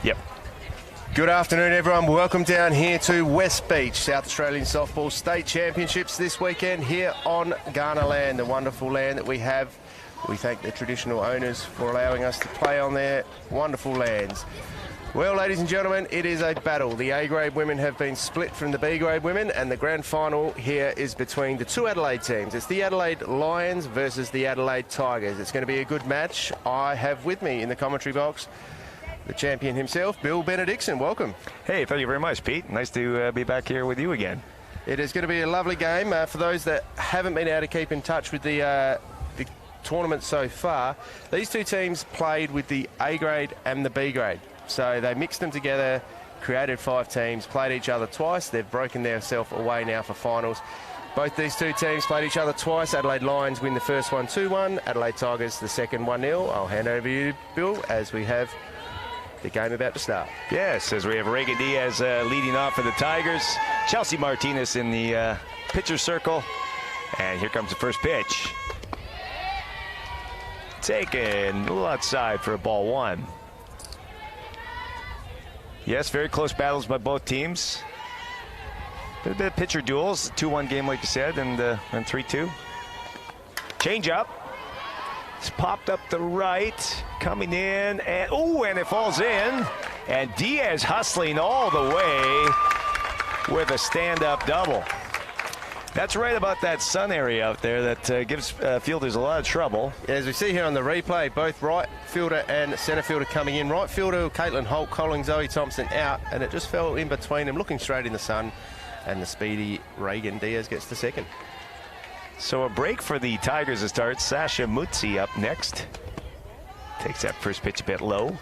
Yep. Good afternoon, everyone. Welcome down here to West Beach, South Australian Softball State Championships this weekend here on Ghana land, the wonderful land that we have. We thank the traditional owners for allowing us to play on their wonderful lands. Well, ladies and gentlemen, it is a battle. The A-grade women have been split from the B-grade women, and the grand final here is between the two Adelaide teams. It's the Adelaide Lions versus the Adelaide Tigers. It's going to be a good match. I have with me in the commentary box the champion himself, Bill Benedictson. Welcome. Hey, thank you very much, Pete. Nice to be back here with you again. It is going to be a lovely game. For those that haven't been able to keep in touch with the tournament so far, these two teams played with the A-grade and the B-grade. So they mixed them together, created 5 teams, played each other twice. They've broken themselves away now for finals. Both these two teams played each other twice. Adelaide Lions win the first one 2-1. Adelaide Tigers the second 1-0. I'll hand over to you, Bill, as we have the game about to start. Yes, as we have Reagan Diaz leading off for the Tigers. Chelsea Martinez in the pitcher circle. And here comes the first pitch. Taken a little outside for a ball 1. Yes, very close battles by both teams. A bit of pitcher duels, 2-1 game like you said, and 3-2. Change up. It's popped up the right, coming in, and and it falls in. And Diaz hustling all the way with a stand-up double. That's right about that sun area out there that gives fielders a lot of trouble. As we see here on the replay, both right fielder and centre fielder coming in. Right fielder, Caitlin Holt calling Zoe Thompson out, and it just fell in between them, looking straight in the sun, and the speedy Reagan Diaz gets the second. So a break for the Tigers to start. Sasha Mutzi up next. Takes that first pitch a bit low.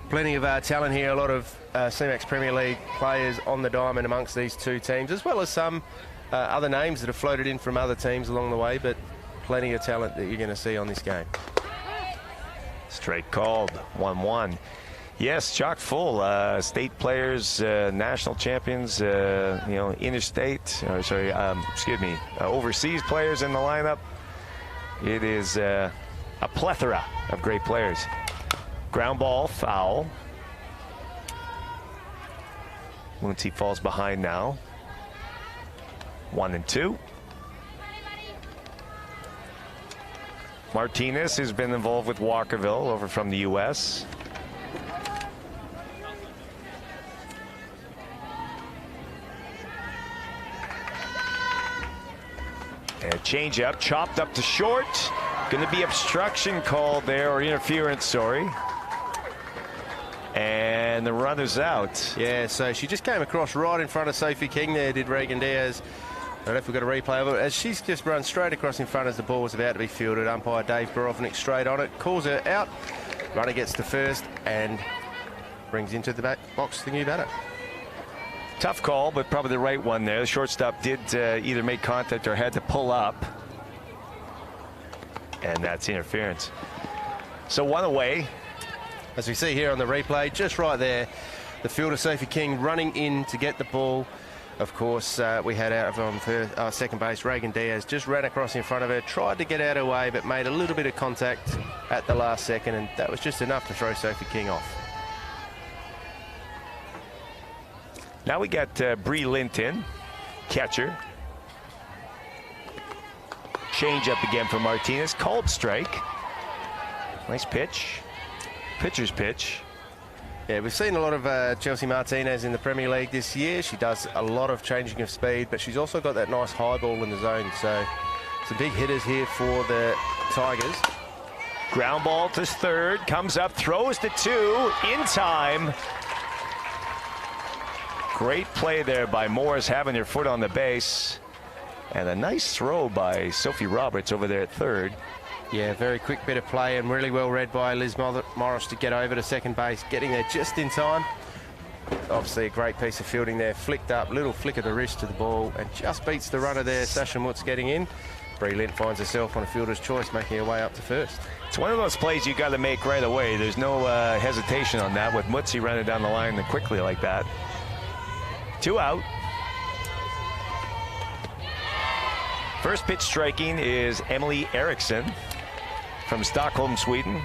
Plenty of talent here, a lot of CMAX Premier League players on the diamond amongst these two teams, as well as some other names that have floated in from other teams along the way, but plenty of talent that you're going to see on this game. Straight called, 1-1. Yes, chock full. State players, national champions, interstate, overseas players in the lineup. It is a plethora of great players. Ground ball, foul. Muncie falls behind now. 1-2. Martinez has been involved with Walkerville over from the U.S. And change up, chopped up to short. Going to be obstruction called there, or interference, sorry. And the runner's out. Yeah, so she just came across right in front of Sophie King there, did Reagan Diaz. I don't know if we've got a replay of it. As she's just run straight across in front as the ball was about to be fielded. Umpire Dave Borovnik straight on it, calls her out. Runner gets to first and brings into the back box the new batter. Tough call, but probably the right one there. The shortstop did either make contact or had to pull up. And that's interference. So 1 away. As we see here on the replay, just right there, the fielder Sophie King running in to get the ball. Of course, we had out on second base, Reagan Diaz just ran across in front of her, tried to get out of her way, but made a little bit of contact at the last second, and that was just enough to throw Sophie King off. Now we got Bree Linton, catcher. Change up again for Martinez, called strike. Nice pitch. Pitcher's pitch. Yeah, we've seen a lot of Chelsea Martinez in the Premier League this year. She does a lot of changing of speed, but she's also got that nice high ball in the zone. So some big hitters here for the Tigers. Ground ball to third, comes up, throws to 2 in time. Great play there by Morris, having her foot on the base. And a nice throw by Sophie Roberts over there at third. Yeah, very quick bit of play and really well read by Liz Morris to get over to second base, getting there just in time. Obviously a great piece of fielding there, flicked up, little flick of the wrist to the ball, and just beats the runner there. Sasha Mutz getting in. Bree Lint finds herself on a fielder's choice, making her way up to first. It's one of those plays you got to make right away. There's no hesitation on that with Mutzi running down the line quickly like that. 2 out. First pitch striking is Emily Eriksson from Stockholm, Sweden.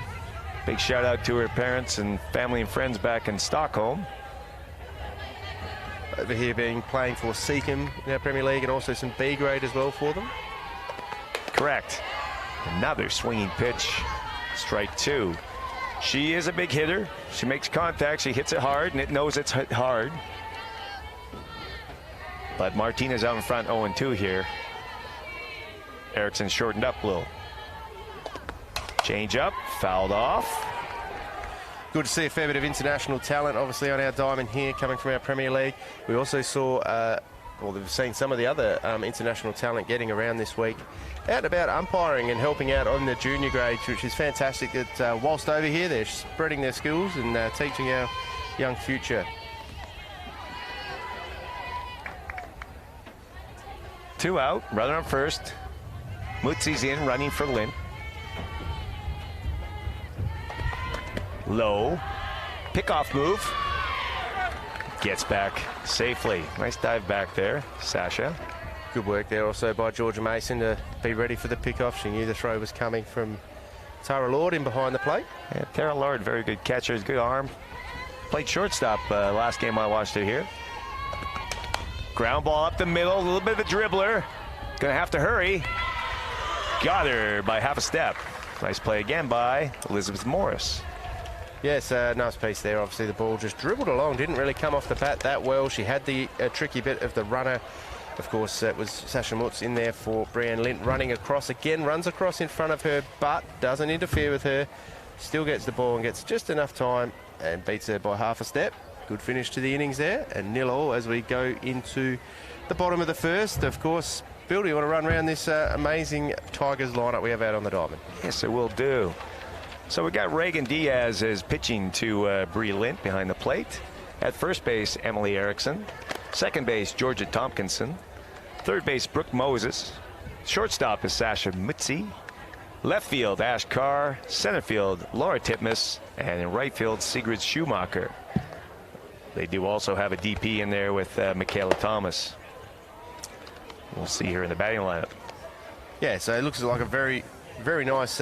Big shout out to her parents and family and friends back in Stockholm. Over here playing for Seacombe in our Premier League, and also some B grade as well for them. Correct. Another swinging pitch. Strike 2. She is a big hitter. She makes contact. She hits it hard, and it knows it's hit hard. But Martinez out in front, 0-2 here. Erickson shortened up a little. Change up, fouled off. Good to see a fair bit of international talent, obviously, on our diamond here, coming from our Premier League. We also saw, well, we've seen some of the other international talent getting around this week, out and about umpiring and helping out on the junior grades, which is fantastic. That whilst over here, they're spreading their skills and teaching our young future. Two out, runner on first. Mutzi's in, running for Lint. Low, pick-off move. Gets back safely. Nice dive back there, Sasha. Good work there also by Georgia Mason to be ready for the pick-off. She knew the throw was coming from Tara Lord in behind the plate. Yeah, Tara Lord, very good catcher, good arm. Played shortstop last game I watched her here. Ground ball up the middle, a little bit of a dribbler. Gonna have to hurry. Got her by half a step. Nice play again by Elizabeth Morris. Yes, nice piece there. Obviously, the ball just dribbled along. Didn't really come off the bat that well. She had the tricky bit of the runner. Of course, that was Sasha Mutz in there for Brianne Lint, running across again. Runs across in front of her, but doesn't interfere with her. Still gets the ball and gets just enough time and beats her by half a step. Good finish to the innings there. And 0-0 as we go into the bottom of the first. Of course, Bill, do you want to run around this amazing Tigers lineup we have out on the diamond? Yes, it will do. So we got Reagan Diaz is pitching to Bree Lint behind the plate. At first base, Emily Erickson. Second base, Georgia Tompkinson. Third base, Brooke Moses. Shortstop is Sasha Mutzi. Left field, Ash Carr. Center field, Laura Titmus. And in right field, Sigrid Schumacher. They do also have a DP in there with Michaela Thomas. We'll see her in the batting lineup. Yeah, so it looks like a very, very nice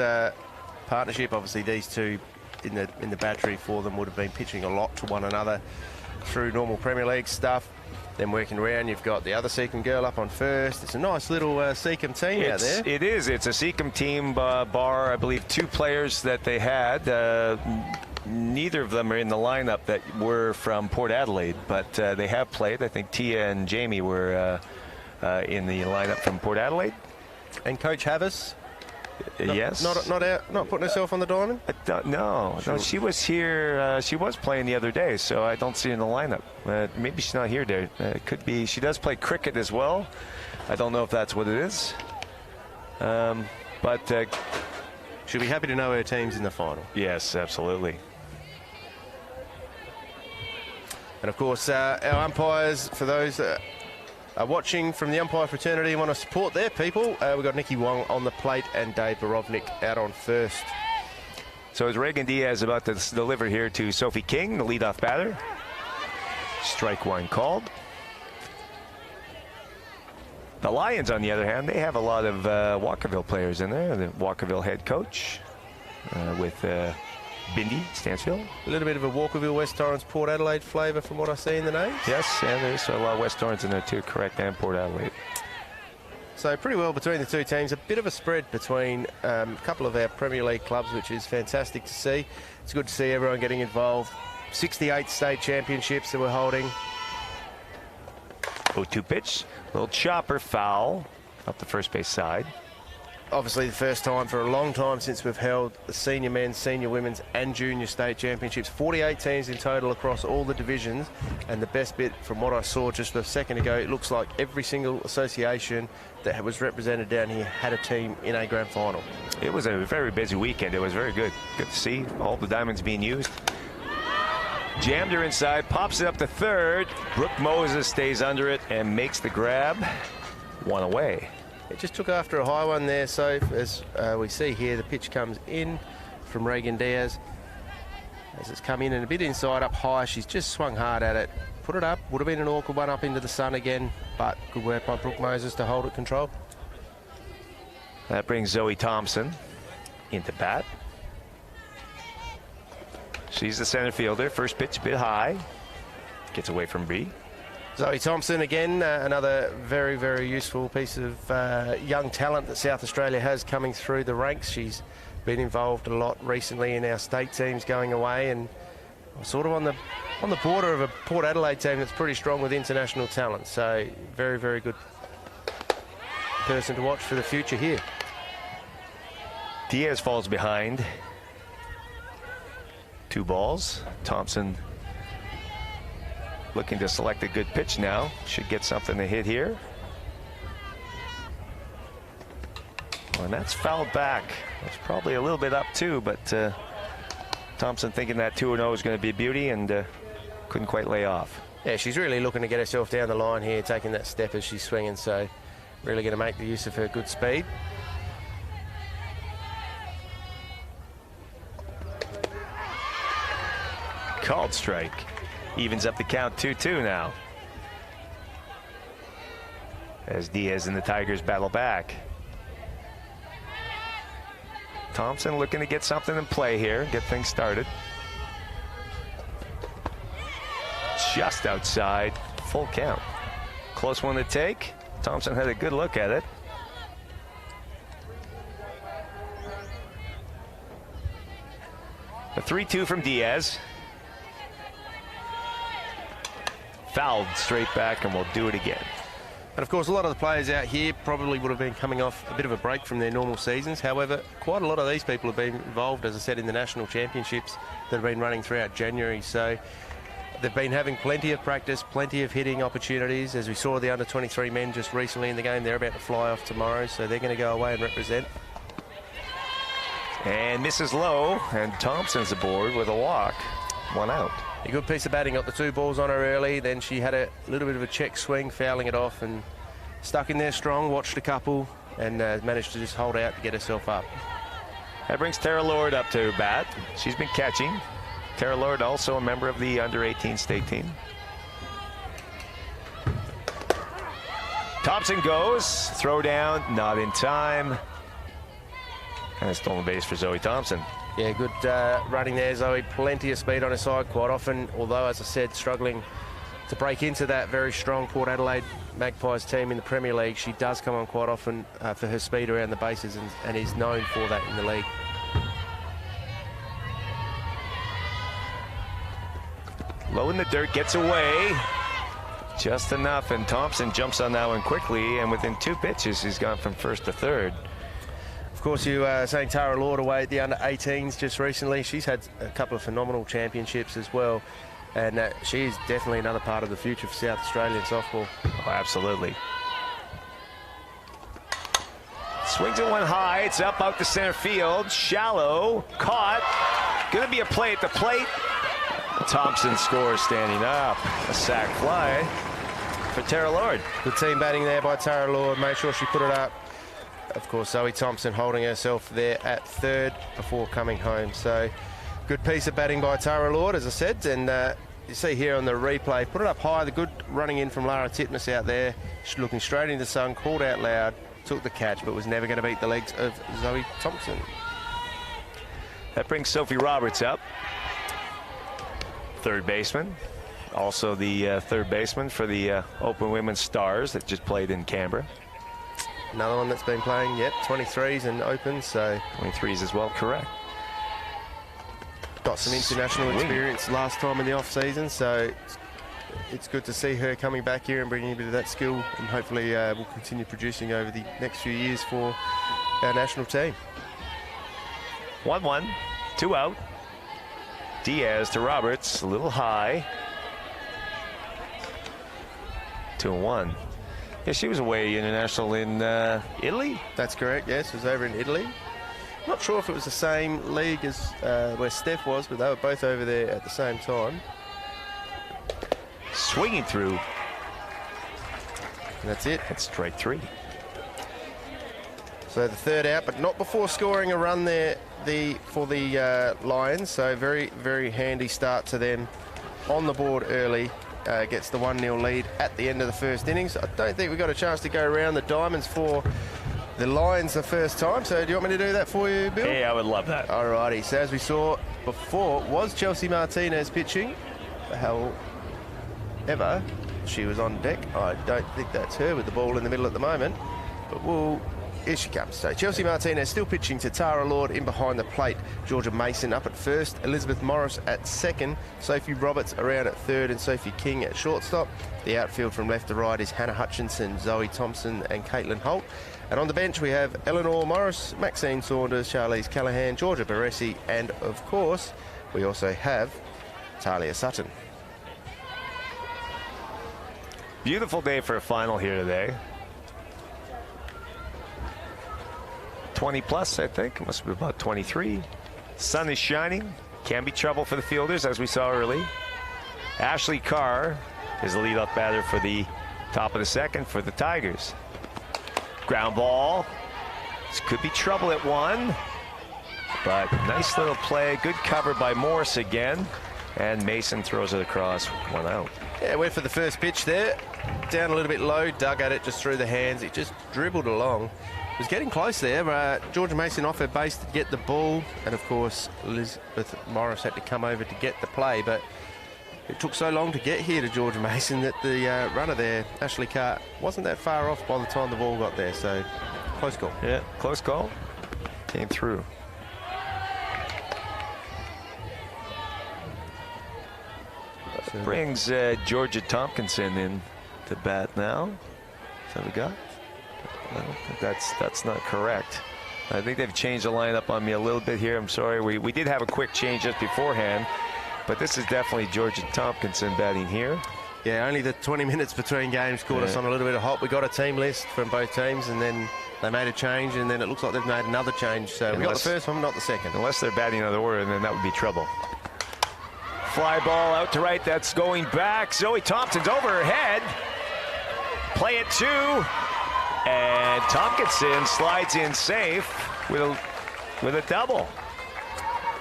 partnership. Obviously, these two in the battery for them would have been pitching a lot to one another through normal Premier League stuff. Then working around, you've got the other Seacombe girl up on first. It's a nice little Seacombe team out there. It is. It's a Seacombe team, bar, I believe, 2 players that they had. Neither of them are in the lineup that were from Port Adelaide, but they have played. I think Tia and Jamie were in the lineup from Port Adelaide. And Coach Havas. Yes. Not putting herself on the diamond? No, she was here. She was playing the other day, so I don't see her in the lineup. Maybe she's not here there. It could be. She does play cricket as well. I don't know if that's what it is. But she'll be happy to know her team's in the final. Yes, absolutely. And of course, our umpires, for those that are watching from the umpire fraternity and want to support their people, we've got Nikki Wong on the plate and Dave Borovnik out on first. So is Reagan Diaz about to deliver here to Sophie King, the leadoff batter. Strike 1 called. The Lions, on the other hand, they have a lot of Walkerville players in there. The Walkerville head coach with Bindi Stansfield. A little bit of a Walkerville, West Torrens, Port Adelaide flavour from what I see in the names. Yes, and there's a lot of West Torrens in there too, correct, and Port Adelaide. So pretty well between the two teams. A bit of a spread between a couple of our Premier League clubs, which is fantastic to see. It's good to see everyone getting involved. 68 state championships that we're holding. 0-2 pitch, little chopper foul up the first base side. Obviously the first time for a long time since we've held the senior men's, senior women's and junior state championships. 48 teams in total across all the divisions, and the best bit from what I saw just a second ago, it looks like every single association that was represented down here had a team in a grand final. It was a very busy weekend. It was very good. Good to see all the diamonds being used. Jammed her inside, pops it up to third. Brooke Moses stays under it and makes the grab. 1 away. It just took after a high one there, so as we see here, the pitch comes in from Reagan Diaz. As it's come in and a bit inside up high, she's just swung hard at it. Put it up, would have been an awkward one up into the sun again, but good work by Brooke Moses to hold it controlled. That brings Zoe Thompson into bat. She's the center fielder. First pitch a bit high. Gets away from B. Zoe Thompson again, another very, very useful piece of young talent that South Australia has coming through the ranks. She's been involved a lot recently in our state teams going away, and sort of on the border of a Port Adelaide team that's pretty strong with international talent. So very, very good person to watch for the future here. Diaz falls behind. 2 balls. Thompson looking to select a good pitch now. Should get something to hit here. Well, and that's fouled back. It's probably a little bit up too, but Thompson thinking that 2-0 is going to be a beauty, and couldn't quite lay off. Yeah, she's really looking to get herself down the line here, taking that step as she's swinging, so really going to make the use of her good speed. Called strike. Evens up the count 2-2 now, as Diaz and the Tigers battle back. Thompson looking to get something in play here, get things started. Just outside, full count. Close one to take. Thompson had a good look at it. A 3-2 from Diaz. Fouled straight back, and we'll do it again. And of course, a lot of the players out here probably would have been coming off a bit of a break from their normal seasons. However, quite a lot of these people have been involved, as I said, in the national championships that have been running throughout January. So they've been having plenty of practice, plenty of hitting opportunities. As we saw the under-23 men just recently in the game, they're about to fly off tomorrow, so they're going to go away and represent. And misses low, and Thompson's aboard with a walk. 1 out. A good piece of batting, got the 2 balls on her early, then she had a little bit of a check swing, fouling it off, and stuck in there strong, watched a couple, and managed to just hold out to get herself up. That brings Tara Lord up to bat. She's been catching. Tara Lord also a member of the under-18 state team. Thompson goes, throw down, not in time. And a stolen base for Zoe Thompson. Yeah, good running there, Zoe. Plenty of speed on her side quite often, although, as I said, struggling to break into that very strong Port Adelaide Magpies team in the Premier League. She does come on quite often for her speed around the bases, and is known for that in the league. Low in the dirt, gets away. Just enough, and Thompson jumps on that one quickly, and within 2 pitches, he's gone from first to third. Of course, you were saying Tara Lord away at the under-18s just recently. She's had a couple of phenomenal championships as well, and she's definitely another part of the future for South Australian softball. Oh, absolutely. Swings it one high. It's up out to center field. Shallow. Caught. Going to be a play at the plate. Thompson scores standing up. A sac fly for Tara Lord. Good team batting there by Tara Lord. Made sure she put it up. Of course, Zoe Thompson holding herself there at third before coming home. So good piece of batting by Tara Lord, as I said. And you see here on the replay, put it up high. The good running in from Lara Titmus out there. She's looking straight into the sun, called out loud, took the catch, but was never going to beat the legs of Zoe Thompson. That brings Sophie Roberts up. Third baseman. Also the third baseman for the Open Women's Stars that just played in Canberra. Another one that's been playing, yep, 23s and Open, so 23s as well, correct. Got some international experience last time in the off-season, so it's good to see her coming back here and bringing a bit of that skill, and hopefully we'll continue producing over the next few years for our national team. 1-1, 2 out. Diaz to Roberts, a little high. 2-1. Yeah, she was away international in Italy. That's correct, yes, it was over in Italy. Not sure if it was the same league as where Steph was, but they were both over there at the same time. Swinging through. And that's it. That's strike 3. So the third out, but not before scoring a run there for the Lions. So very, very handy start to them on the board early. Gets the 1-0 lead at the end of the first innings. I don't think we got a chance to go around the diamonds for the lines the first time. So do you want me to do that for you, Bill? Hey, I would love that. Alrighty, so as we saw before, was Chelsea Martinez pitching. However, she was on deck. I don't think that's her with the ball in the middle at the moment. But here she comes. So Chelsea Martinez still pitching to Tara Lord in behind the plate. Georgia Mason up at first. Elizabeth Morris at second. Sophie Roberts around at third and Sophie King at shortstop. The outfield from left to right is Hannah Hutchinson, Zoe Thompson and Caitlin Holt. And on the bench we have Eleanor Morris, Maxine Saunders, Charlize Callahan, Georgia Baresi, and of course we also have Talia Sutton. Beautiful day for a final here today. 20 plus, I think. It must be about 23. Sun is shining. Can be trouble for the fielders, as we saw early. Ashley Carr is the leadoff batter for the top of the second for the Tigers. Ground ball. This could be trouble at one. But nice little play. Good cover by Morse again. And Mason throws it across. One out. Yeah, went for the first pitch there. Down a little bit low. Dug at it just through the hands. It just dribbled along. Was getting close there. Georgia Mason off her base to get the ball. And, of course, Elizabeth Morris had to come over to get the play. But it took so long to get here to Georgia Mason that the runner there, Ashley Carr, wasn't that far off by the time the ball got there. So, close call. Yeah, close call. Came through. Brings Georgia Tompkinson in to bat now. Is that what we got? I don't think that's not correct. I think they've changed the lineup on me a little bit here. I'm sorry. We did have a quick change just beforehand, but this is definitely Georgia Tompkinson batting here. Yeah, only the 20 minutes between games caught us on a little bit of hot. We got a team list from both teams, and then they made a change, and then it looks like they've made another change. So we got the first one, not the second. Unless they're batting out of order, then that would be trouble. Fly ball out to right. That's going back. Zoe Thompson's over her head. Play it two. And Tompkinson slides in safe with a double.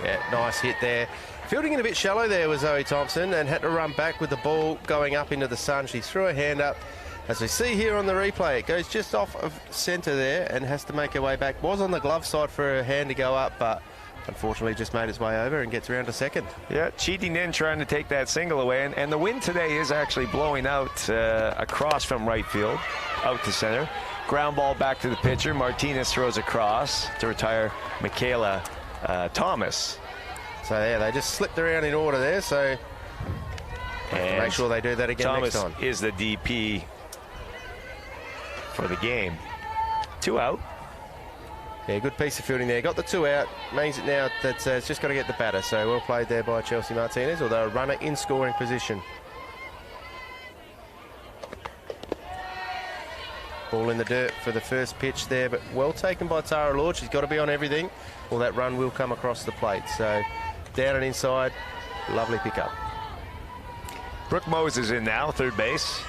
Yeah, nice hit there. Fielding it a bit shallow there was Zoe Thompson and had to run back with the ball going up into the sun. She threw her hand up. As we see here on the replay, it goes just off of centre there and has to make her way back. Was on the glove side for her hand to go up, but unfortunately just made its way over and gets around to second. Yeah, cheating in, trying to take that single away. And the wind today is actually blowing out across from right field, out to center. Ground ball back to the pitcher. Martinez throws across to retire Michaela Thomas. So yeah, they just slipped around in order there. So and make sure they do that again Thomas next time. Is the DP for the game. 2 out. Yeah, good piece of fielding there. Got the 2 out. Means it now that it's just got to get the batter. So well played there by Chelsea Martinez, although a runner in scoring position. Ball in the dirt for the first pitch there, but well taken by Tara Lord. She's got to be on everything, or that run will come across the plate. So down and inside, lovely pickup. Brooke Moses in now, third base.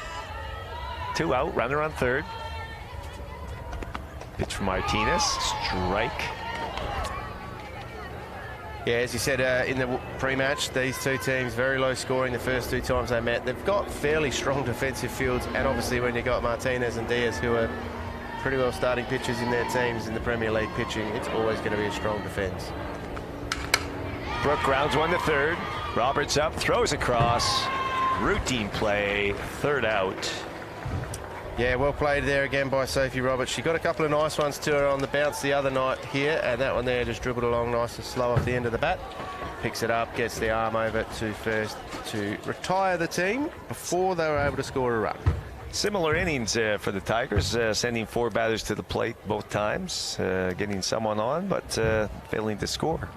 2 out, runner on third. Pitch from Martinez, strike. Yeah, as you said in the pre-match, these two teams very low scoring the first 2 times they met. They've got fairly strong defensive fields, and obviously when you've got Martinez and Diaz, who are pretty well starting pitchers in their teams in the Premier League pitching, it's always going to be a strong defence. Brooke grounds one to third. Roberts up, throws across. Routine play, third out. Yeah, well played there again by Sophie Roberts. She got a couple of nice ones to her on the bounce the other night here, and that one there just dribbled along nice and slow off the end of the bat. Picks it up, gets the arm over to first to retire the team before they were able to score a run. Similar innings for the Tigers, sending 4 batters to the plate both times, getting someone on, but failing to score.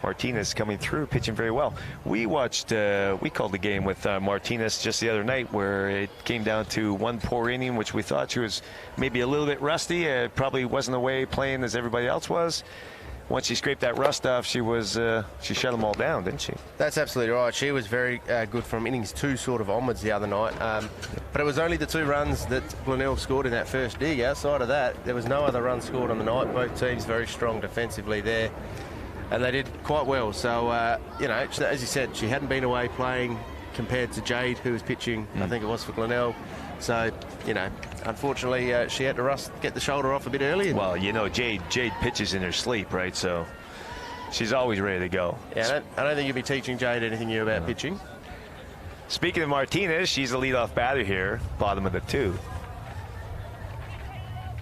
Martinez coming through, pitching very well. We watched, we called the game with Martinez just the other night, where it came down to 1 poor inning, which we thought she was maybe a little bit rusty. Probably wasn't the way playing as everybody else was. Once she scraped that rust off, she shut them all down, didn't she? That's absolutely right. She was very good from innings 2 sort of onwards the other night. But it was only the 2 runs that Glenelg scored in that first dig. Outside of that, there was no other runs scored on the night. Both teams very strong defensively there. And they did quite well. So, you know, as you said, she hadn't been away playing compared to Jade, who was pitching, I think it was for Glenelg. So, you know, unfortunately, she had to get the shoulder off a bit early. Well, you know, Jade pitches in her sleep, right? So she's always ready to go. Yeah, I don't think you'll be teaching Jade anything new about pitching. Speaking of Martinez, she's the leadoff batter here, bottom of the 2.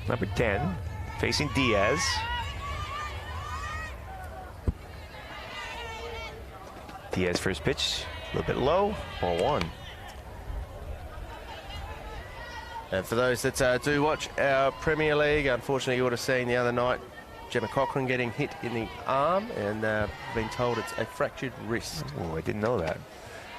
Number 10, facing Diaz. Diaz first pitch, a little bit low, ball 1. And for those that do watch our Premier League, unfortunately you would have seen the other night Gemma Cochran getting hit in the arm and been told it's a fractured wrist. Oh, I didn't know that.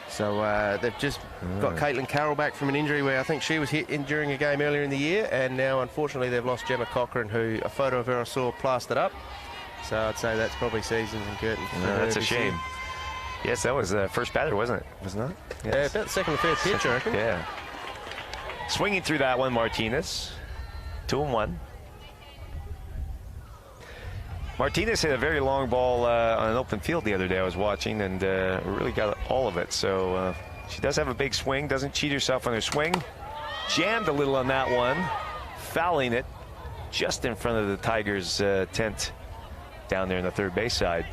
So they've just got Caitlin Carroll back from an injury where I think she was hit during a game earlier in the year, and now unfortunately they've lost Gemma Cochran, who a photo of her I saw plastered up. So I'd say that's probably seasons and curtains. That's a shame. Yes, that was the first batter, wasn't it? Was it not? Yes. Yeah, about the second or third pitch, I reckon. Yeah. Swinging through that one, Martinez. 2-1. Martinez hit a very long ball on an open field the other day I was watching, and really got all of it. So she does have a big swing, doesn't cheat herself on her swing. Jammed a little on that one, fouling it just in front of the Tigers' tent down there in the third base side.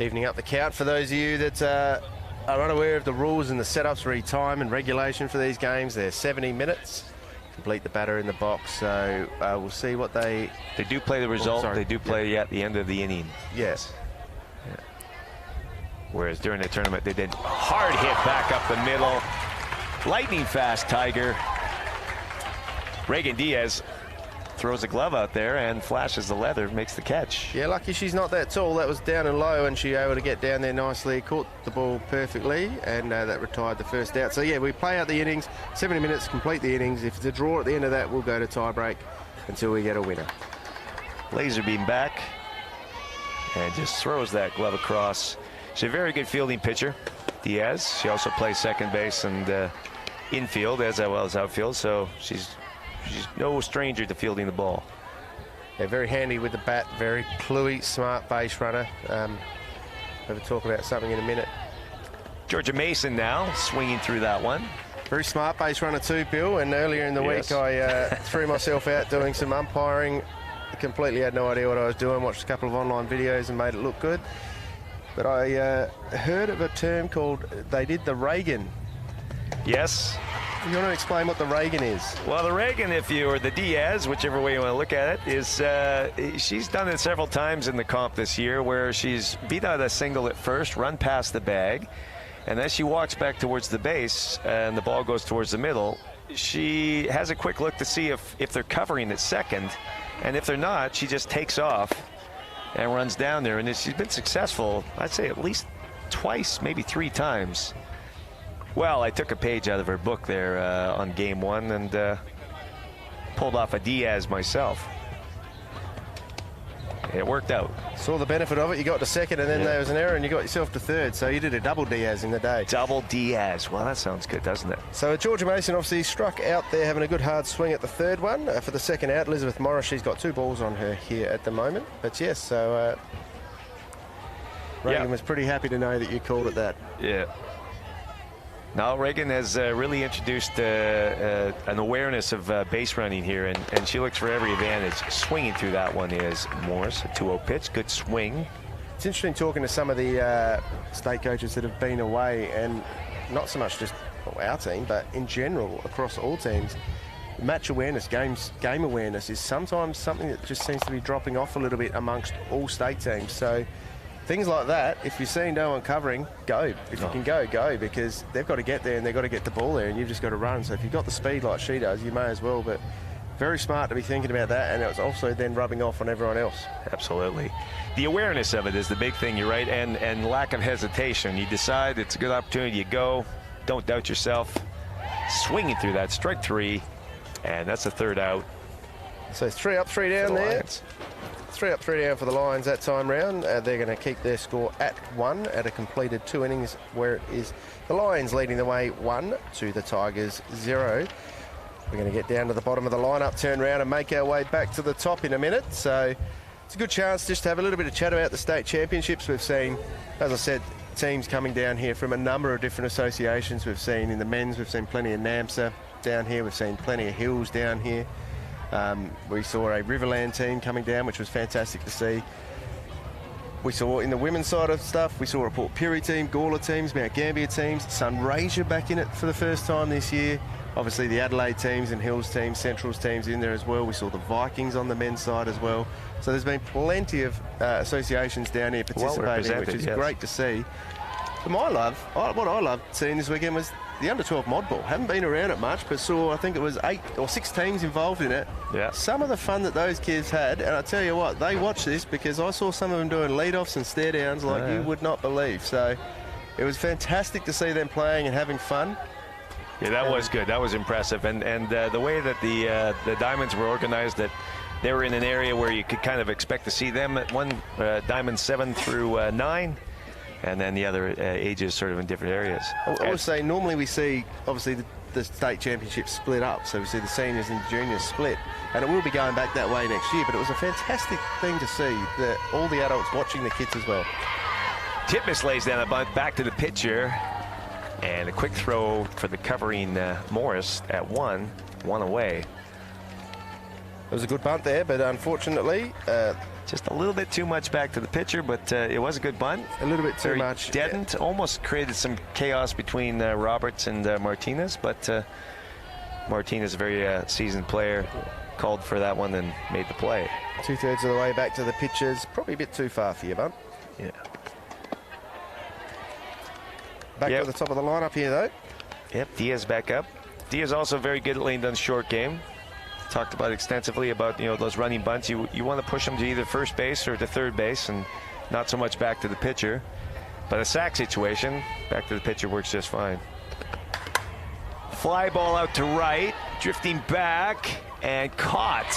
Evening up the count for those of you that are unaware of the rules and the setups, time and regulation for these games. They're 70 minutes. Complete the batter in the box. So we'll see what they do play the result. They do play at the end of the inning. Yes. Yeah. Whereas during the tournament, they did hard hit back up the middle. Lightning fast Tiger. Reagan Diaz throws a glove out there and flashes the leather, makes the catch. Yeah, lucky she's not that tall. That was down and low, and she able to get down there nicely, caught the ball perfectly, and that retired the first out. So yeah, we play out the innings, 70 minutes, complete the innings. If it's a draw at the end of that, we'll go to tie break until we get a winner. Laser beam back and just throws that glove across. She's a very good fielding pitcher, Diaz. She also plays second base and infield as well as outfield, so she's no stranger to fielding the ball. Yeah, very handy with the bat, very cluey, smart base runner. We'll talk about something in a minute. Georgia Mason now swinging through that one. Very smart base runner too, Bill, and earlier in the week I threw myself out doing some umpiring. I completely had no idea what I was doing, watched a couple of online videos and made it look good. But I heard of a term called, they did the Reagan. Yes. You want to explain what the Reagan is? Well, the Reagan, or the Diaz, whichever way you want to look at it, is she's done it several times in the comp this year where she's beat out a single at first, run past the bag, and as she walks back towards the base and the ball goes towards the middle, she has a quick look to see if they're covering at second, and if they're not, she just takes off and runs down there, and she's been successful, I'd say at least twice, maybe 3 times. Well, I took a page out of her book there on game 1 and pulled off a Diaz myself. It worked out. Saw the benefit of it. You got to second and then there was an error and you got yourself to third. So you did a double Diaz in the day. Double Diaz. Well, that sounds good, doesn't it? So Georgia Mason obviously struck out there, having a good hard swing at the third one. For the second out, Elizabeth Morris, she's got 2 balls on her here at the moment. But yes, so Reagan was pretty happy to know that you called it that. Yeah. Now Reagan has really introduced an awareness of base running here, and she looks for every advantage. Swinging through that one is Morris, a 2-0 pitch, good swing. It's interesting talking to some of the state coaches that have been away, and not so much just our team, but in general across all teams. Match awareness, game awareness is sometimes something that just seems to be dropping off a little bit amongst all state teams. So things like that, if you're seeing no one covering, go. If you can go, because they've got to get there and they've got to get the ball there and you've just got to run. So if you've got the speed like she does, you may as well. But very smart to be thinking about that, and it's also then rubbing off on everyone else. Absolutely. The awareness of it is the big thing, you're right, and lack of hesitation. You decide it's a good opportunity, you go, don't doubt yourself. Swinging through that, strike 3, and that's the third out. So 3 up, 3 down there. 3 up, 3 down for the Lions that time round. They're going to keep their score at 1 at a completed 2 innings, where it is the Lions leading the way 1 to the Tigers 0. We're going to get down to the bottom of the lineup, turn around and make our way back to the top in a minute. So it's a good chance just to have a little bit of chat about the state championships. We've seen, as I said, teams coming down here from a number of different associations. We've seen in the men's, we've seen plenty of NAMSA. down here. We've seen plenty of hills down here. We saw a Riverland team coming down, which was fantastic to see. We saw in the women's side of stuff, we saw a Port Pirie team, Gawler teams, Mount Gambier teams, Sunraysia back in it for the first time this year. Obviously the Adelaide teams and Hills teams, Central's teams in there as well. We saw the Vikings on the men's side as well. So there's been plenty of associations down here participating, which is great to see. For my love, what I loved seeing this weekend was the under-12 mod ball. Haven't been around it much, but saw, I think it was 8 or 6 teams involved in it. Yeah. Some of the fun that those kids had, and I tell you what, they watched this because I saw some of them doing lead-offs and stare-downs like you would not believe. So it was fantastic to see them playing and having fun. Yeah, that was good. That was impressive. And the way that the Diamonds were organized, that they were in an area where you could kind of expect to see them at one Diamond 7 through 9. And then the other ages sort of in different areas. I would say normally we see, obviously, the state championship split up. So we see the seniors and the juniors split. And it will be going back that way next year. But it was a fantastic thing to see, all the adults watching the kids as well. Titmus lays down a bunt back to the pitcher. And a quick throw for the covering Morris at 1 away. It was a good bunt there, but unfortunately... just a little bit too much back to the pitcher, but it was a good bunt. A little bit too much. Deadened, almost created some chaos between Roberts and Martinez, but Martinez, a very seasoned player, called for that one and made the play. 2/3 of the way back to the pitchers. Probably a bit too far for you, bunt. Yeah. Back to the top of the lineup here, though. Yep, Diaz back up. Diaz also very good at laying down short game. Talked about extensively about those running bunts. You want to push them to either first base or to third base, and not so much back to the pitcher. But a sack situation, back to the pitcher works just fine. Fly ball out to right, drifting back and caught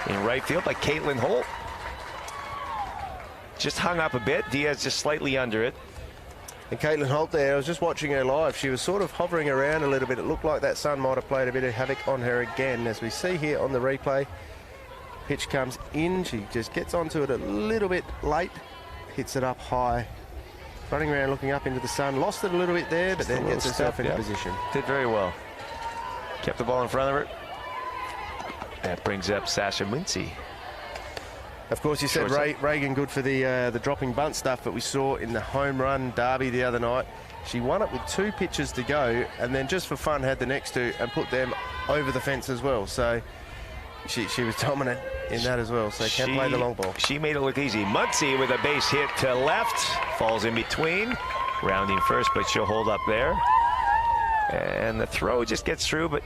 in right field by Caitlin Holt. Just hung up a bit. Diaz just slightly under it. And Caitlin Holt there, I was just watching her live. She was sort of hovering around a little bit. It looked like that sun might have played a bit of havoc on her again. As we see here on the replay, pitch comes in. She just gets onto it a little bit late, hits it up high. Running around looking up into the sun. Lost it a little bit there, but then gets herself in position. Did very well. Kept the ball in front of her. That brings up Sasha Muncie. Of course, you said Reagan good for the dropping bunt stuff, but we saw in the home run derby the other night, she won it with 2 pitches to go, and then just for fun had the next 2 and put them over the fence as well. So she was dominant in that as well. So can play the long ball. She made it look easy. Muncie with a base hit to left, falls in between, rounding first, but she'll hold up there. And the throw just gets through, but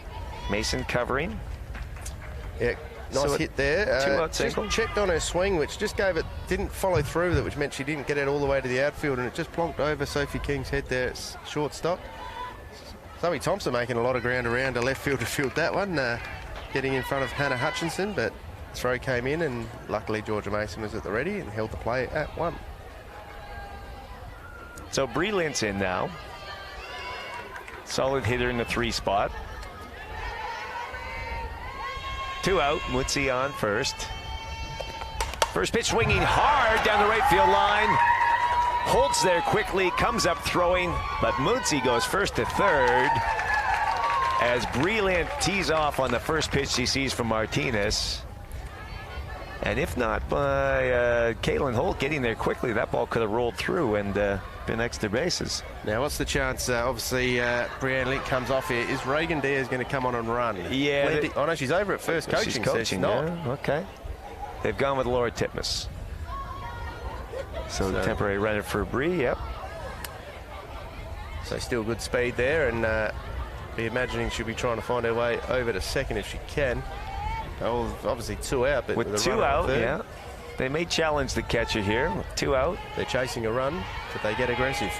Mason covering. Yeah. Nice hit there. 2-out just single. checked on her swing, which just didn't follow through with it, which meant she didn't get it all the way to the outfield, and it just plonked over Sophie King's head there at shortstop. Zoe Thompson making a lot of ground around to left field to field that one, getting in front of Hannah Hutchinson, but throw came in, and luckily Georgia Mason was at the ready and held the play at 1. So Bree Lintz in now. Solid hitter in the 3 spot. 2 out, Muncie on first. First pitch swinging hard down the right field line. Holtz there quickly, comes up throwing, but Muncie goes first to third as Breland tees off on the first pitch she sees from Martinez. And if not by Caitlin Holt getting there quickly, that ball could have rolled through and been extra bases. Now, what's the chance? Obviously, Brianne Link comes off here. Is Reagan Diaz going to come on and run? Yeah. Oh, no, she's over at first coaching. She's coaching, yeah. Okay. They've gone with Laura Titmus. So the temporary runner for Bree, yep. So still good speed there, and be imagining she'll be trying to find her way over to second if she can. Oh, obviously 2 out, but with 2 out, yeah. They may challenge the catcher here. With 2 out. They're chasing a run, but they get aggressive.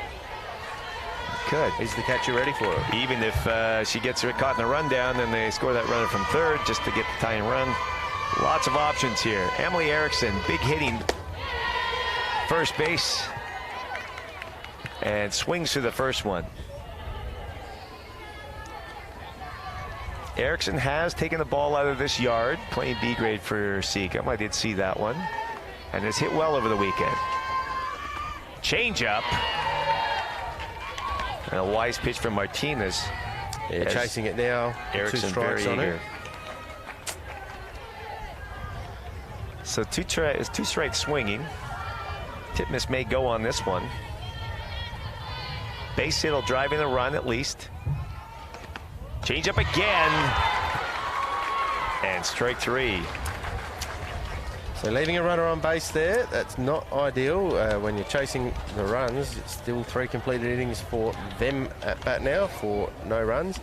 Good. Is the catcher ready for her? Even if she gets her caught in a rundown, then they score that runner from third just to get the tying run. Lots of options here. Emily Erickson, big hitting first base, and swings to the first one. Erickson has taken the ball out of this yard, playing B grade for Seacom. I did see that one, and has hit well over the weekend. Change up, and a wise pitch from Martinez. Yeah, chasing it now. Erickson 2 strikes on it. So two strikes swinging. Titmus may go on this one. Base hit will drive in a run at least. Change up again. And strike 3. So leaving a runner on base there, that's not ideal when you're chasing the runs. It's still 3 completed innings for them at bat now for no runs.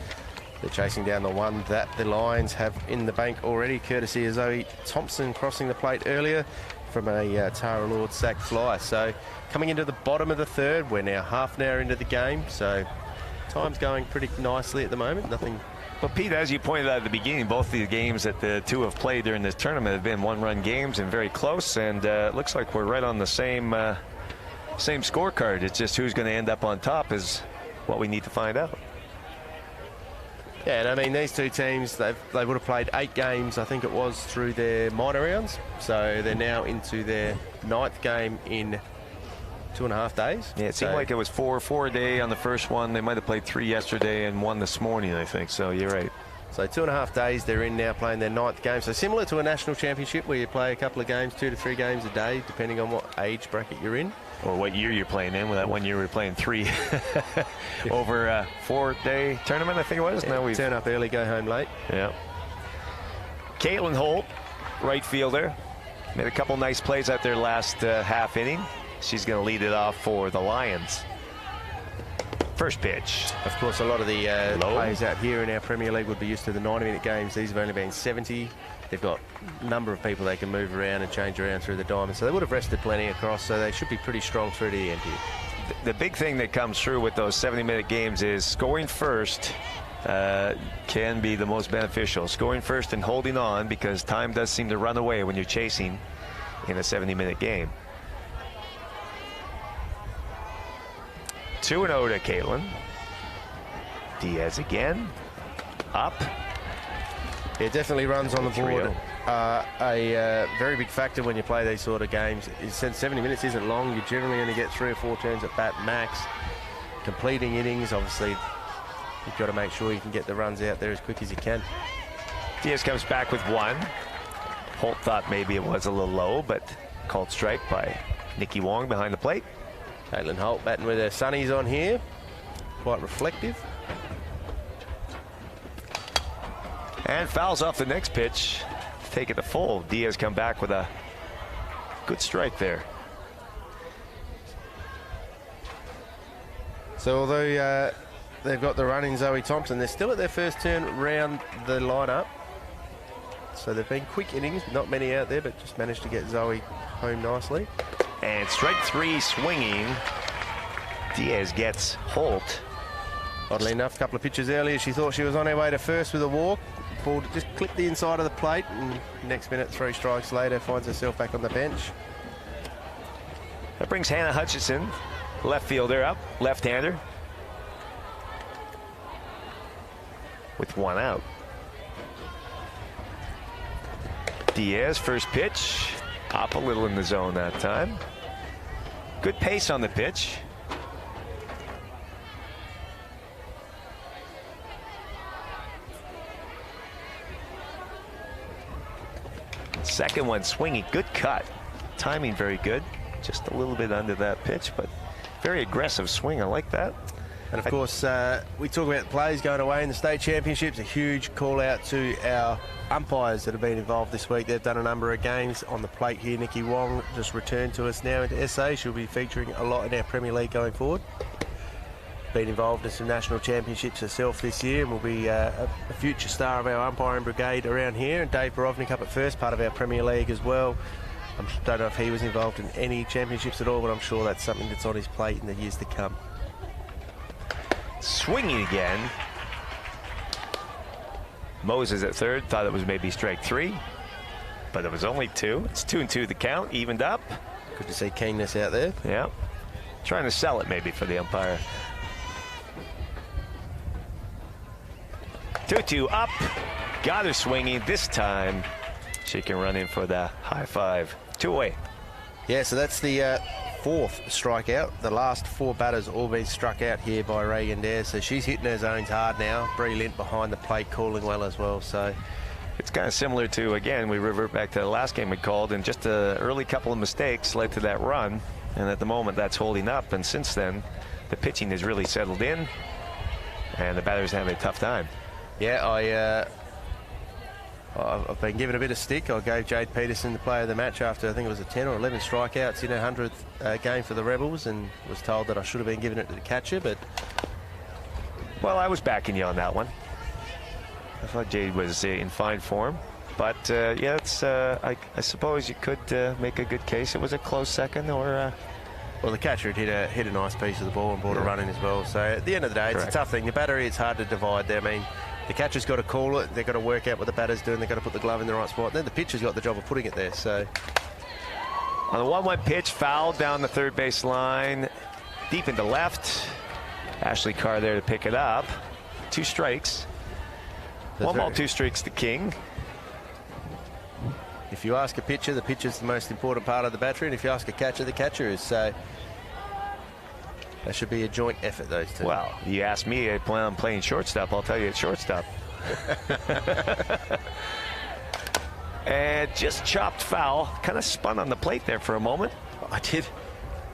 They're chasing down the one that the Lions have in the bank already, courtesy of Zoe Thompson crossing the plate earlier from a Tara Lord sack fly. So coming into the bottom of the 3rd, we're now half an hour into the game. So time's going pretty nicely at the moment. Nothing. Well, Pete, as you pointed out at the beginning, both the games that the two have played during this tournament have been one-run games and very close. And it looks like we're right on the same scorecard. It's just who's going to end up on top is what we need to find out. Yeah, and I mean, these two teams, they would have played 8 games, I think it was, through their minor rounds. So they're now into their 9th game in 2.5 days. Yeah, it seemed like it was 4 a day on the first one. They might have played 3 yesterday and 1 this morning, I think. So you're right. So 2.5 days they're in now playing their 9th game. So similar to a national championship where you play a couple of games, 2 to 3 games a day, depending on what age bracket you're in. Or what year you're playing in. With that one year we were playing 3 over a 4-day tournament, I think it was. Yeah, now we turn up early, go home late. Yeah. Caitlin Holt, right fielder, made a couple nice plays out there last half inning. She's going to lead it off for the Lions. First pitch. Of course, a lot of the players out here in our Premier League would be used to the 90-minute games. These have only been 70. They've got a number of people they can move around and change around through the diamond. So they would have rested plenty across, so they should be pretty strong through to the end here. The big thing that comes through with those 70-minute games is scoring first can be the most beneficial. Scoring first and holding on, because time does seem to run away when you're chasing in a 70-minute game. 2-0 to Caitlin. Diaz again. Up. It definitely runs on the board. A very big factor when you play these sort of games is since 70 minutes isn't long, you generally only get 3 or 4 turns at bat max. Completing innings, obviously, you've got to make sure you can get the runs out there as quick as you can. Diaz comes back with 1. Holt thought maybe it was a little low, but called strike by Nikki Wong behind the plate. Caitlin Holt batting with her sunnies on here. Quite reflective. And fouls off the next pitch. Take it to full. Diaz come back with a good strike there. So although they've got the run in Zoe Thompson, they're still at their first turn round the lineup. So they've been quick innings, not many out there, but just managed to get Zoe home nicely. And strike 3 swinging. Diaz gets Holt. Oddly enough, a couple of pitches earlier, she thought she was on her way to first with a walk. Ball just clipped the inside of the plate, and next minute, 3 strikes later, finds herself back on the bench. That brings Hannah Hutchison, left fielder, up, left-hander, with 1 out. Diaz, first pitch, up a little in the zone that time. Good pace on the pitch. Second one swinging, good cut. Timing very good. Just a little bit under that pitch, but very aggressive swing. I like that. And of course, we talk about plays going away in the state championships. A huge call out to our umpires that have been involved this week. They've done a number of games on the plate here. Nikki Wong just returned to us now into SA. She'll be featuring a lot in our Premier League going forward. Been involved in some national championships herself this year, and will be a future star of our umpiring brigade around here. And Dave Borovnik up at first, part of our Premier League as well. I don't know if he was involved in any championships at all, but I'm sure that's something that's on his plate in the years to come. Swinging again. Moses at third, thought it was maybe strike 3, but it was only 2. It's 2-2 the count, evened up. Good to see keenness out there. Yeah, trying to sell it maybe for the umpire. 2-2 up, got her swinging. This time she can run in for the high 5. 2 away. Yeah, so that's the 4th strikeout. The last 4 batters all been struck out here by Reagan Dare, so she's hitting her zones hard now. Brilliant behind the plate, calling well as well. So it's kind of similar to, again, we revert back to the last game we called, and just an early couple of mistakes led to that run, and at the moment that's holding up, and since then the pitching has really settled in and the batter's having a tough time. Yeah, I've been given a bit of stick. I gave Jade Peterson the player of the match after I think it was a 10 or 11 strikeouts in her 100th game for the Rebels, and was told that I should have been giving it to the catcher, but... Well, I was backing you on that one. I thought Jade was in fine form, but yeah, it's I suppose you could make a good case. It was a close second, or well, the catcher had hit a nice piece of the ball and brought a run in as well. So at the end of the day, Correct. It's a tough thing. The battery, it's hard to divide there. I mean, the catcher's got to call it. They've got to work out what the batter's doing. They've got to put the glove in the right spot. And then the pitcher's got the job of putting it there. So on the 1-1 pitch, foul down the third base line, deep into left. Ashley Carr there to pick it up. 2 strikes. 1 ball, 2 strikes to King. If you ask a pitcher, the pitcher's the most important part of the battery, and if you ask a catcher, the catcher is. So that should be a joint effort, those two. Well, you ask me, I plan on playing shortstop. I'll tell you it's shortstop. And just chopped foul. Kind of spun on the plate there for a moment. I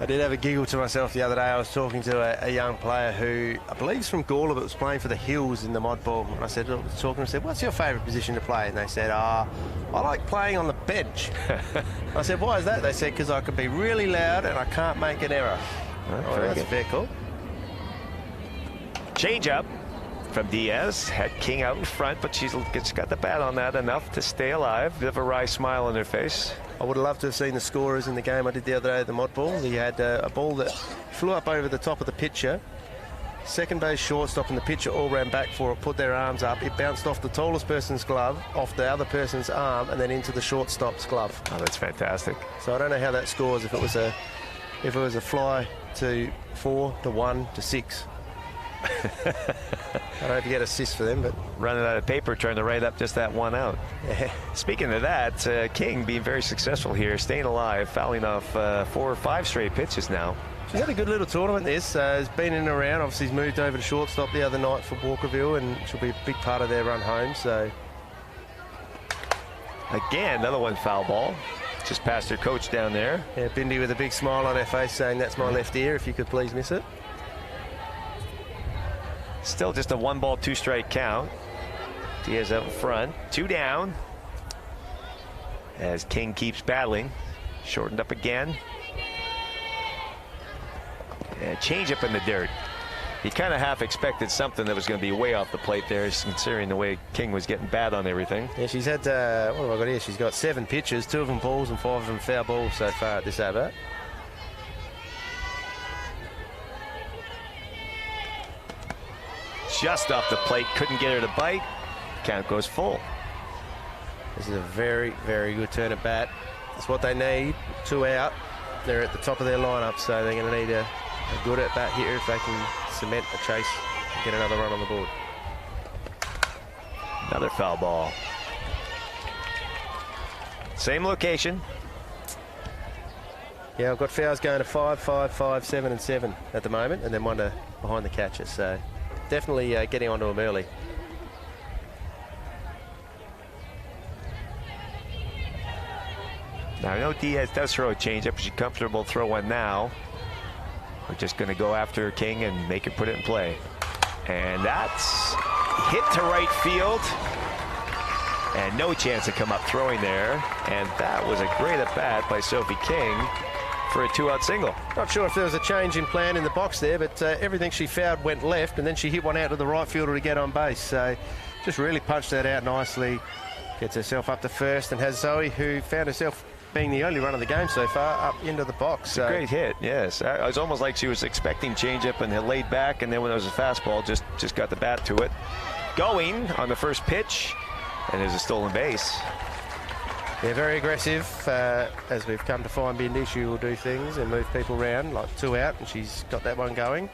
did have a giggle to myself the other day. I was talking to a young player who I believe is from Gawler, but was playing for the Hills in the mod ball. And I said, what's your favourite position to play? And they said, I like playing on the bench. I said, why is that? They said, because I could be really loud and I can't make an error. That's a fair call. Change up from Diaz. Had King out in front, but she's got the bat on that enough to stay alive. Bit of a wry smile on her face. I would have loved to have seen the scorers in the game I did the other day at the mod ball. He had a ball that flew up over the top of the pitcher. Second base shortstop and the pitcher all ran back for it, put their arms up. It bounced off the tallest person's glove, off the other person's arm, and then into the shortstop's glove. Oh, that's fantastic. So I don't know how that scores, if it was a fly to 4 to 1 to 6. I don't know if you get assists for them, but running out of paper, trying to write up just that one out. Yeah. Speaking of that, King being very successful here, staying alive, fouling off 4 or 5 straight pitches now. She's had a good little tournament, this. Has been in and around. Obviously, he's moved over to shortstop the other night for Walkerville, and she'll be a big part of their run home. So again, another one foul ball. Just past her coach down there. Yeah, Bindi with a big smile on her face saying, that's my left ear, if you could please miss it. Still just a 1 ball, 2 strike count. Diaz out in front, 2 down. As King keeps battling. Shortened up again. And change up in the dirt. He kind of half expected something that was going to be way off the plate there, considering the way King was getting bad on everything. Yeah, she's had, what have I got here? She's got 7 pitches, 2 of them balls and 5 of them foul balls so far at this over. Just off the plate, couldn't get her to bite. Count goes full. This is a very, very good turn at bat. That's what they need. 2 out. They're at the top of their lineup, so they're going to need a good at bat here if they can cement a chase and get another run on the board. Another foul ball. Same location. Yeah, I've got fouls going to 5, 5, 5, 7 and 7 at the moment, and then 1 to behind the catcher, so definitely getting onto them early. Now, I know Diaz does throw a changeup. She's comfortable throw one now. We're just going to go after King and make her put it in play. And that's hit to right field. And no chance to come up throwing there. And that was a great at-bat by Sophie King for a 2-out single. Not sure if there was a change in plan in the box there, but everything she fouled went left, and then she hit one out to the right fielder to get on base. So just really punched that out nicely. Gets herself up to first and has Zoe, who found herself being the only run of the game so far, up into the box. It's a great hit, yes. It was almost like she was expecting changeup and had laid back, and then when it was a fastball, just got the bat to it. Going on the first pitch, and there's a stolen base. Yeah, very aggressive. As we've come to find Bindi, she will do things and move people around, like 2 out, and she's got that one going.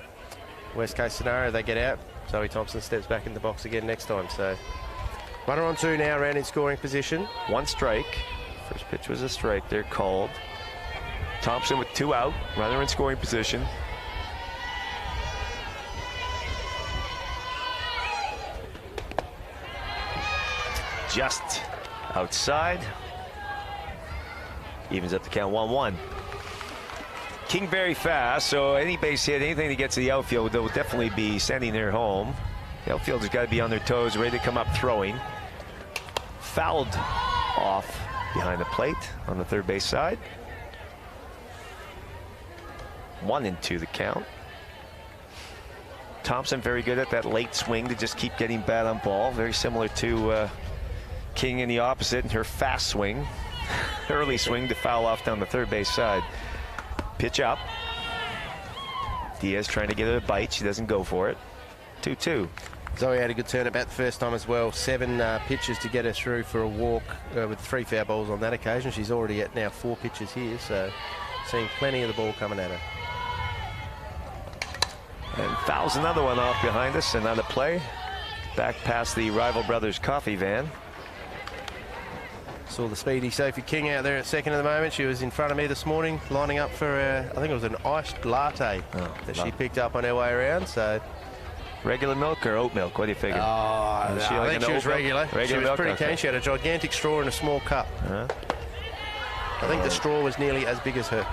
Worst case scenario, they get out. Zoe Thompson steps back in the box again next time. So runner on 2 now, around in scoring position. 1 strike. First pitch was a strike. They're called. Thompson with 2 out, runner in scoring position. Just outside. Evens up the count 1-1. King very fast, so any base hit, anything that gets to the outfield, they'll definitely be sending their home. The outfielders got to be on their toes, ready to come up throwing. Fouled off behind the plate on the third base side. 1-2 the count. Thompson very good at that late swing to just keep getting bat on ball. Very similar to King in the opposite in her fast swing. Early swing to foul off down the third base side. Pitch up. Diaz trying to get her a bite. She doesn't go for it. 2-2. Zoe had a good turn about the first time as well. 7 pitches to get her through for a walk with 3 foul balls on that occasion. She's already at now 4 pitches here, so seeing plenty of the ball coming at her. And fouls another one off behind us. Another play. Back past the Rival Brothers coffee van. Saw the speedy Sophie King out there at second at the moment. She was in front of me this morning, lining up for, I think it was an iced latte that she picked up on her way around. So, regular milk or oat milk? What do you figure? I think she was regular. She was milk? pretty Okay. keen. She had a gigantic straw and a small cup. I think the straw was nearly as big as her.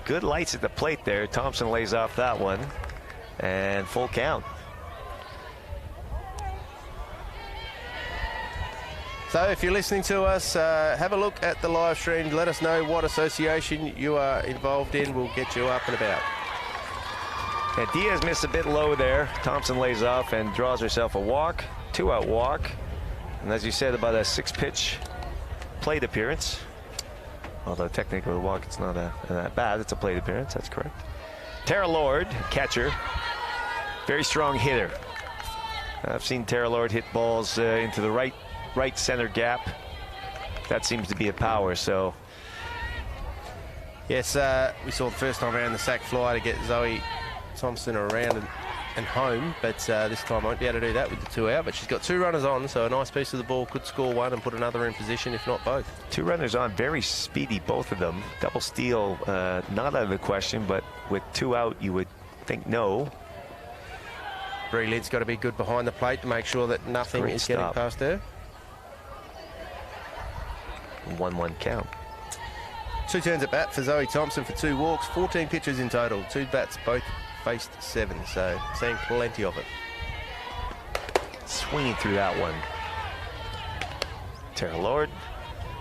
Good lights at the plate there. Thompson lays off that one. And full count. So if you're listening to us, have a look at the live stream. Let us know what association you are involved in. We'll get you up and about. And Diaz missed a bit low there. Thompson lays off and draws herself a walk. 2-out walk. And as you said, about a 6-pitch plate appearance. Although technically the walk, it's not that bad. It's a plate appearance. That's correct. Tara Lord, catcher. Very strong hitter. I've seen Tara Lord hit balls into the right center gap. That seems to be a power. So yes, we saw the first time around the sack fly to get Zoe Thompson around and home, but this time won't be able to do that with the 2 out. But she's got 2 runners on, so a nice piece of the ball could score 1 and put another in position, if not both. 2 runners on, very speedy, both of them. Double steal, not out of the question, but with 2 out, you would think no. Bree Lid's got to be good behind the plate to make sure that nothing is getting past her. 1-1 count. 2 turns at bat for Zoe Thompson for 2 walks, 14 pitches in total. 2 bats, both faced 7, so seeing plenty of it. Swinging through that one. Tara Lord,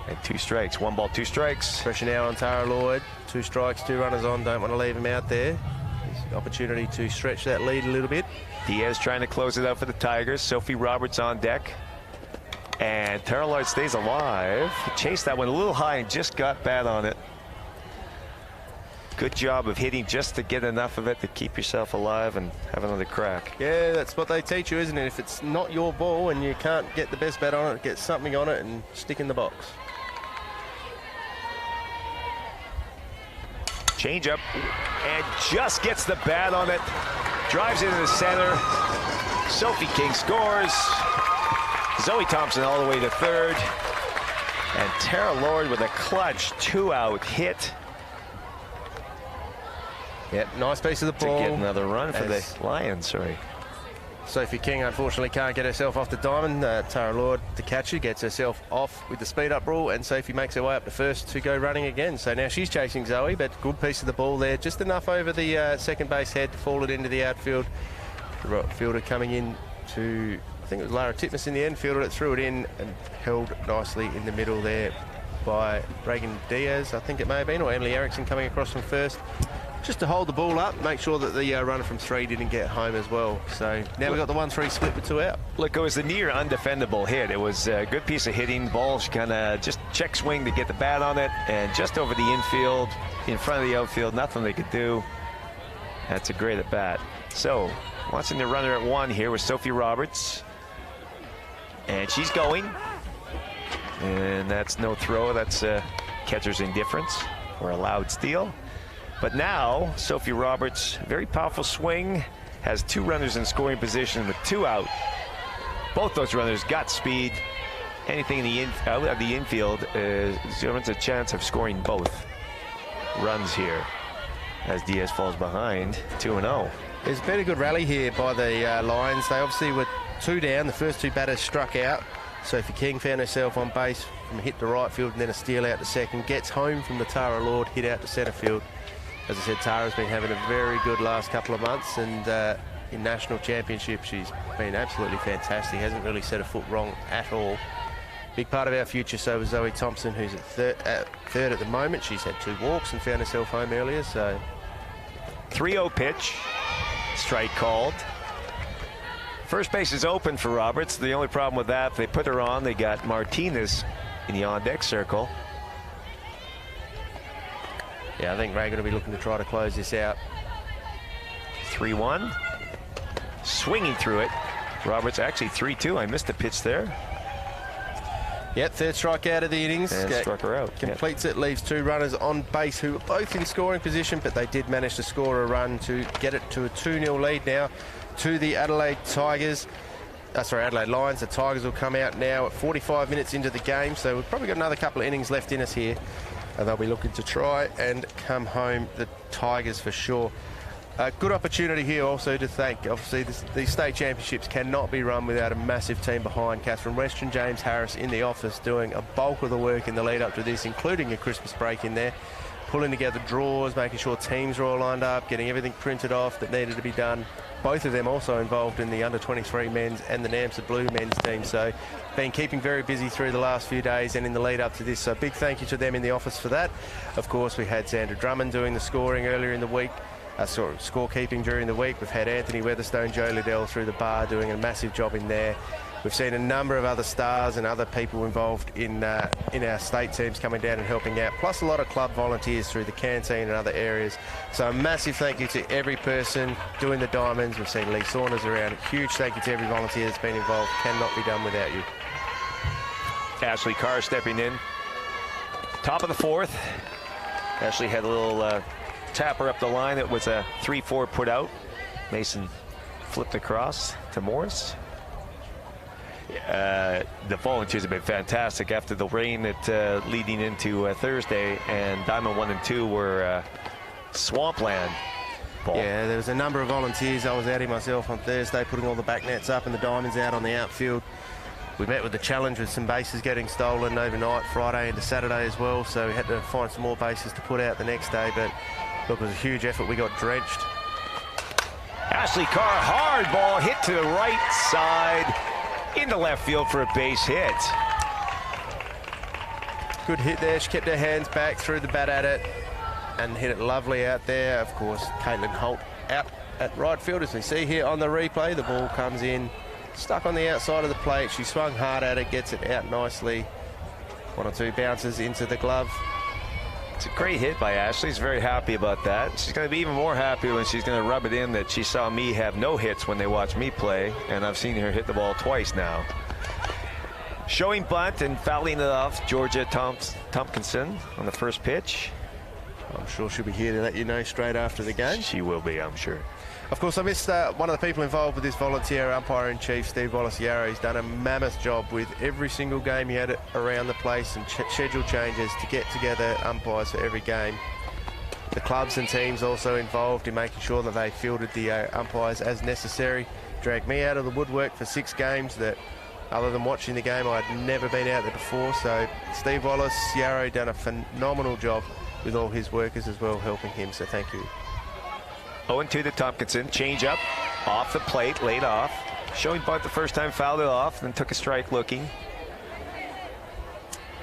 and 2 strikes. 1 ball, 2 strikes. Pressure now on Tara Lord. 2 strikes, 2 runners on. Don't want to leave him out there. There's an opportunity to stretch that lead a little bit. Diaz trying to close it out for the Tigers. Sophie Roberts on deck. And Tara Lord stays alive. Chased that one a little high and just got bat on it. Good job of hitting just to get enough of it to keep yourself alive and have another crack. Yeah, that's what they teach you, isn't it? If it's not your ball and you can't get the best bat on it, get something on it and stick in the box. Change up and just gets the bat on it. Drives into the center. Sophie King scores. Zoe Thompson all the way to third. And Tara Lord with a clutch 2-out hit. Yep, nice piece of the ball. To get another run for the Lions, sorry. Sophie King unfortunately can't get herself off the diamond. Tara Lord, the catcher, gets herself off with the speed up rule, and Sophie makes her way up to first to go running again. So now she's chasing Zoe, but good piece of the ball there. Just enough over the second base head to fall it into the outfield. The right fielder coming in to, I think it was Lara Titmus in the end, fielded it, threw it in, and held nicely in the middle there by Reagan Diaz, I think it may have been, or Emily Erickson coming across from first. Just to hold the ball up, make sure that the runner from 3 didn't get home as well. So now we've got the 1-3 split with 2 out. Look, it was a near undefendable hit. It was a good piece of hitting. Ball kind of just check swing to get the bat on it, and just over the infield, in front of the outfield, nothing they could do. That's a great at bat. So watching the runner at 1 here with Sophie Roberts, and she's going, and that's no throw. That's catcher's indifference or allowed steal. But now, Sophie Roberts, very powerful swing, has 2 runners in scoring position with 2 out. Both those runners got speed. Anything in the out of the infield, runs a chance of scoring both. runs here as Diaz falls behind 2-0. There's been a good rally here by the Lions. They obviously were 2 down. The first 2 batters struck out. Sophie King found herself on base from a hit to right field and then a steal out to second. Gets home from the Tara Lord, hit out to centre field. As I said, Tara's been having a very good last couple of months, and in national championship she's been absolutely fantastic. Hasn't really set a foot wrong at all. Big part of our future. So was Zoe Thompson, who's at third at the moment. She's had 2 walks and found herself home earlier. So 3-0 pitch. Strike called. First base is open for Roberts. The only problem with that, if they put her on, they got Martinez in the on-deck circle. Yeah, I think Ray going to be looking to try to close this out. 3-1. Swinging through it. Roberts actually 3-2. I missed a pitch there. Yep, third strikeout of the innings. And struck her out. Completes it, leaves 2 runners on base who are both in scoring position, but they did manage to score a run to get it to a 2-0 lead now to the Adelaide Tigers. Adelaide Lions. The Tigers will come out now at 45 minutes into the game, so we've probably got another couple of innings left in us here. And they'll be looking to try and come home, the Tigers, for sure. A good opportunity here also to thank, obviously, these state championships cannot be run without a massive team behind. Catherine Western, James Harris in the office doing a bulk of the work in the lead up to this, including a Christmas break in there, pulling together draws, making sure teams are all lined up, getting everything printed off that needed to be done. Both of them also involved in the under-23 men's and the NAMSA Blue men's team. So been keeping very busy through the last few days and in the lead up to this. So big thank you to them in the office for that. Of course, we had Sandra Drummond doing the scoring earlier in the week. Scorekeeping during the week. We've had Anthony Weatherstone, Joe Liddell through the bar doing a massive job in there. We've seen a number of other stars and other people involved in our state teams coming down and helping out, plus a lot of club volunteers through the canteen and other areas. So a massive thank you to every person doing the diamonds. We've seen Lee Saunders around. A huge thank you to every volunteer that's been involved. Cannot be done without you. Ashley Carr stepping in. Top of the 4th. Ashley had a little tapper up the line. It was a 3-4 put out. Mason flipped across to Morris. The volunteers have been fantastic after the rain that leading into Thursday, and Diamond 1 and 2 were swampland ball. Yeah, there was a number of volunteers. I was out here myself on Thursday putting all the back nets up and the diamonds out on the outfield. We met with the challenge with some bases getting stolen overnight, Friday into Saturday as well, so we had to find some more bases to put out the next day. But look, it was a huge effort. We got drenched. Ashley Carr, hard ball hit to the right side into left field for a base hit. Good hit there. She kept her hands back, threw the bat at it, and hit it lovely out there. Of course, Caitlin Holt out at right field, as we see here on the replay. The ball comes in, stuck on the outside of the plate. She swung hard at it, gets it out nicely. 1 or 2 bounces into the glove. It's a great hit by Ashley. She's very happy about that. She's going to be even more happy when she's going to rub it in that she saw me have no hits when they watched me play, and I've seen her hit the ball twice now. Showing bunt and fouling it off, Georgia Tompkinson on the first pitch. I'm sure she'll be here to let you know straight after the game. She will be, I'm sure. Of course, I missed one of the people involved with this volunteer umpire-in-chief, Steve Wallace-Yarrow. He's done a mammoth job with every single game he had around the place and schedule changes to get together umpires for every game. The clubs and teams also involved in making sure that they fielded the umpires as necessary. Dragged me out of the woodwork for 6 games that, other than watching the game, I'd never been out there before. So Steve Wallace-Yarrow done a phenomenal job with all his workers as well, helping him. So thank you. 0-2 to Tompkinson. Change up off the plate, laid off. Showing bunt the first time, fouled it off, then took a strike looking.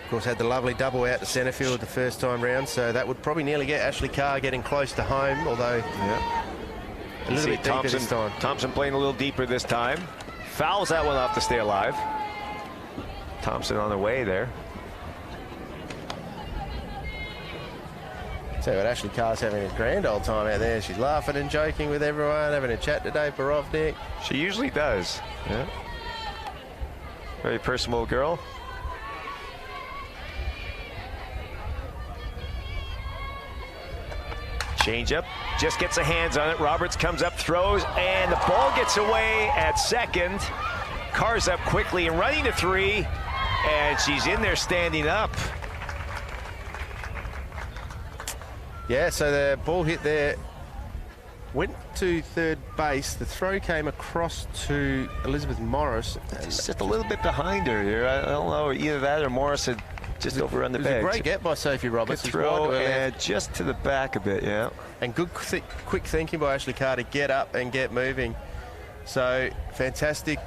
Of course, had the lovely double out to centre field the first time round, so that would probably nearly get Ashley Carr getting close to home, although a little bit deeper this time. Thompson playing a little deeper this time. Fouls that one off to stay alive. Thompson on the way there. Tell you what, Ashley Carr's having a grand old time out there. She's laughing and joking with everyone, having a chat today, Borovnik. She usually does. Yeah. Very personable girl. Change up, just gets her hands on it. Roberts comes up, throws, and the ball gets away at second. Carr's up quickly and running to 3, and she's in there standing up. Yeah, so the ball hit there, went to third base. The throw came across to Elizabeth Morris. Just a little bit behind her here. I don't know, either that or Morris had just overrun the bag. It was a great get by Sophie Roberts. Good throw and just to the back a bit, yeah. And good quick thinking by Ashley Carr to get up and get moving. So fantastic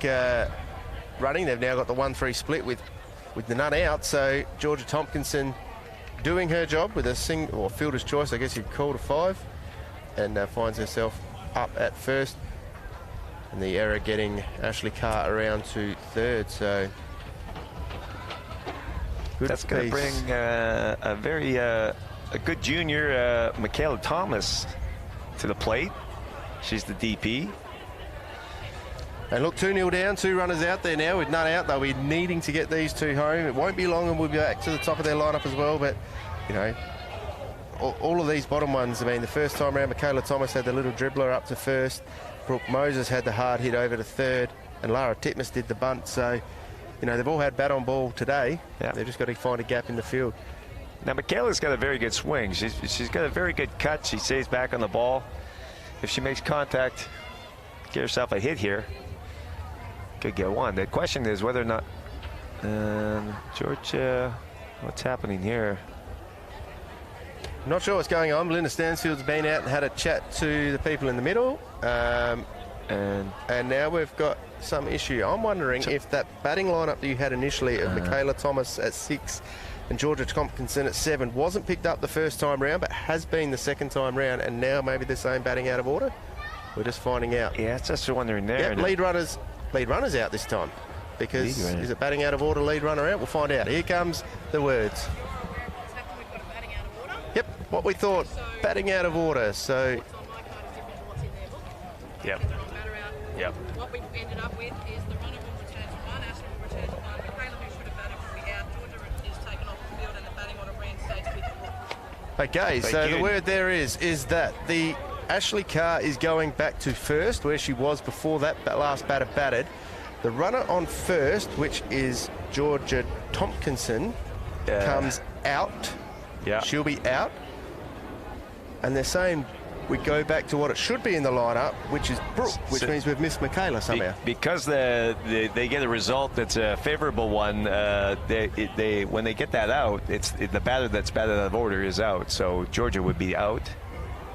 running. They've now got the 1-3 split with the none out. So Georgia Tompkinson doing her job with a or fielder's choice, I guess you'd call it, a 5, and finds herself up at first. And the error getting Ashley Carr around to third. So good. That's going to bring a very a good junior, Michaela Thomas, to the plate. She's the DP. And look, 2-0 down, 2 runners out there now with none out. They'll be needing to get these 2 home. It won't be long and we'll be back to the top of their lineup as well. But, you know, all of these bottom ones, I mean, the first time around, Michaela Thomas had the little dribbler up to first. Brooke Moses had the hard hit over to third. And Lara Titmus did the bunt. So, you know, they've all had bat on ball today. Yeah. They've just got to find a gap in the field. Now, Michaela's got a very good swing. She's got a very good cut. She stays back on the ball. If she makes contact, get herself a hit here. Could get one. The question is whether or not Georgia, what's happening here? Not sure what's going on. Belinda Stansfield's been out and had a chat to the people in the middle. And now we've got some issue. I'm wondering if that batting lineup that you had initially of Michaela Thomas at 6 and Georgia Tompkinson at 7 wasn't picked up the first time round, but has been the second time round, and now maybe the same batting out of order. We're just finding out. Yeah, it's just wondering there. Yep, lead runners out this time. Because is it batting out of order, lead runner out? We'll find out. Here comes the words. Yep, what we thought, batting out of order. So, yep. Yep. What we ended up with is the runner will return to 1, Ashley will return to 1, Michaela, who should have batted, will be out, Georgia is taken off the field, and the batting order reinstates with the okay, so the word there is that the Ashley Carr is going back to first, where she was before that last batter batted. The runner on first, which is Georgia Tompkinson, comes out. Yeah. She'll be out. And they're saying we go back to what it should be in the lineup, which is Brooke, which means we've missed Michaela somehow. Because they get a result that's a favorable one, when they get that out, the batter that's batted out of order is out. So Georgia would be out.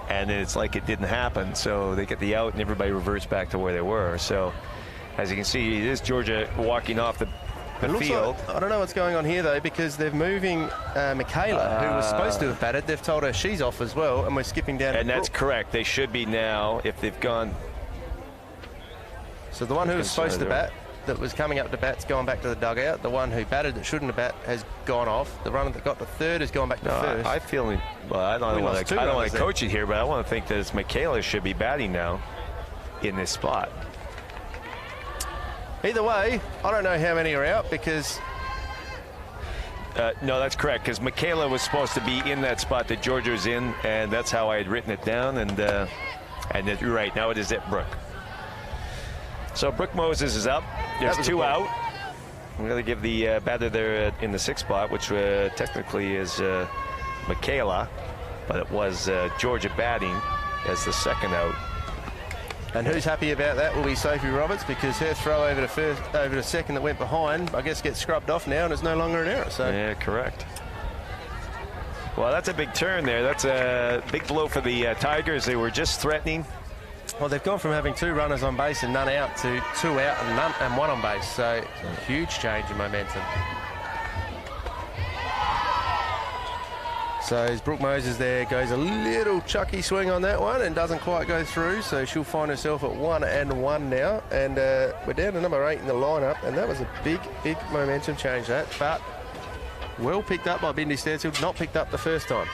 And it's like it didn't happen. So they get the out and everybody reverts back to where they were. So as you can see, it is Georgia walking off the field. Like, I don't know what's going on here, though, because they're moving Michaela, who was supposed to have batted. They've told her she's off as well, and we're skipping down to And that's Brooke. correct. They should be now if they've gone. So the one who was supposed to bat, that was coming up to bat's gone back to the dugout. The one who batted that shouldn't have bat has gone off. The runner that got to third has gone back to first. I feel, well, I don't want to coach it here, but I want to think that it's Michaela should be batting now in this spot. Either way, I don't know how many are out because... no, that's correct, because Michaela was supposed to be in that spot that Georgia was in, and that's how I had written it down, and you're right, now it is at Brooke. So Brooke Moses is up. There's 2 out. I'm going to give the batter there in the 6th spot, which technically is Michaela, but it was Georgia batting as the 2nd out. And who's happy about that will be Sophie Roberts, because her throw over to second that went behind, I guess, gets scrubbed off now and it's no longer an error. So yeah, correct. Well, that's a big turn there. That's a big blow for the Tigers. They were just threatening. Well, they've gone from having 2 runners on base and none out to 2 out and 1 on base. So a huge change in momentum. So as Brooke Moses there goes a little chucky swing on that one and doesn't quite go through, so she'll find herself at 1-1 now, and we're down to number 8 in the lineup, and that was a big momentum change, that, but well picked up by Bindi Stansfield, not picked up the first time.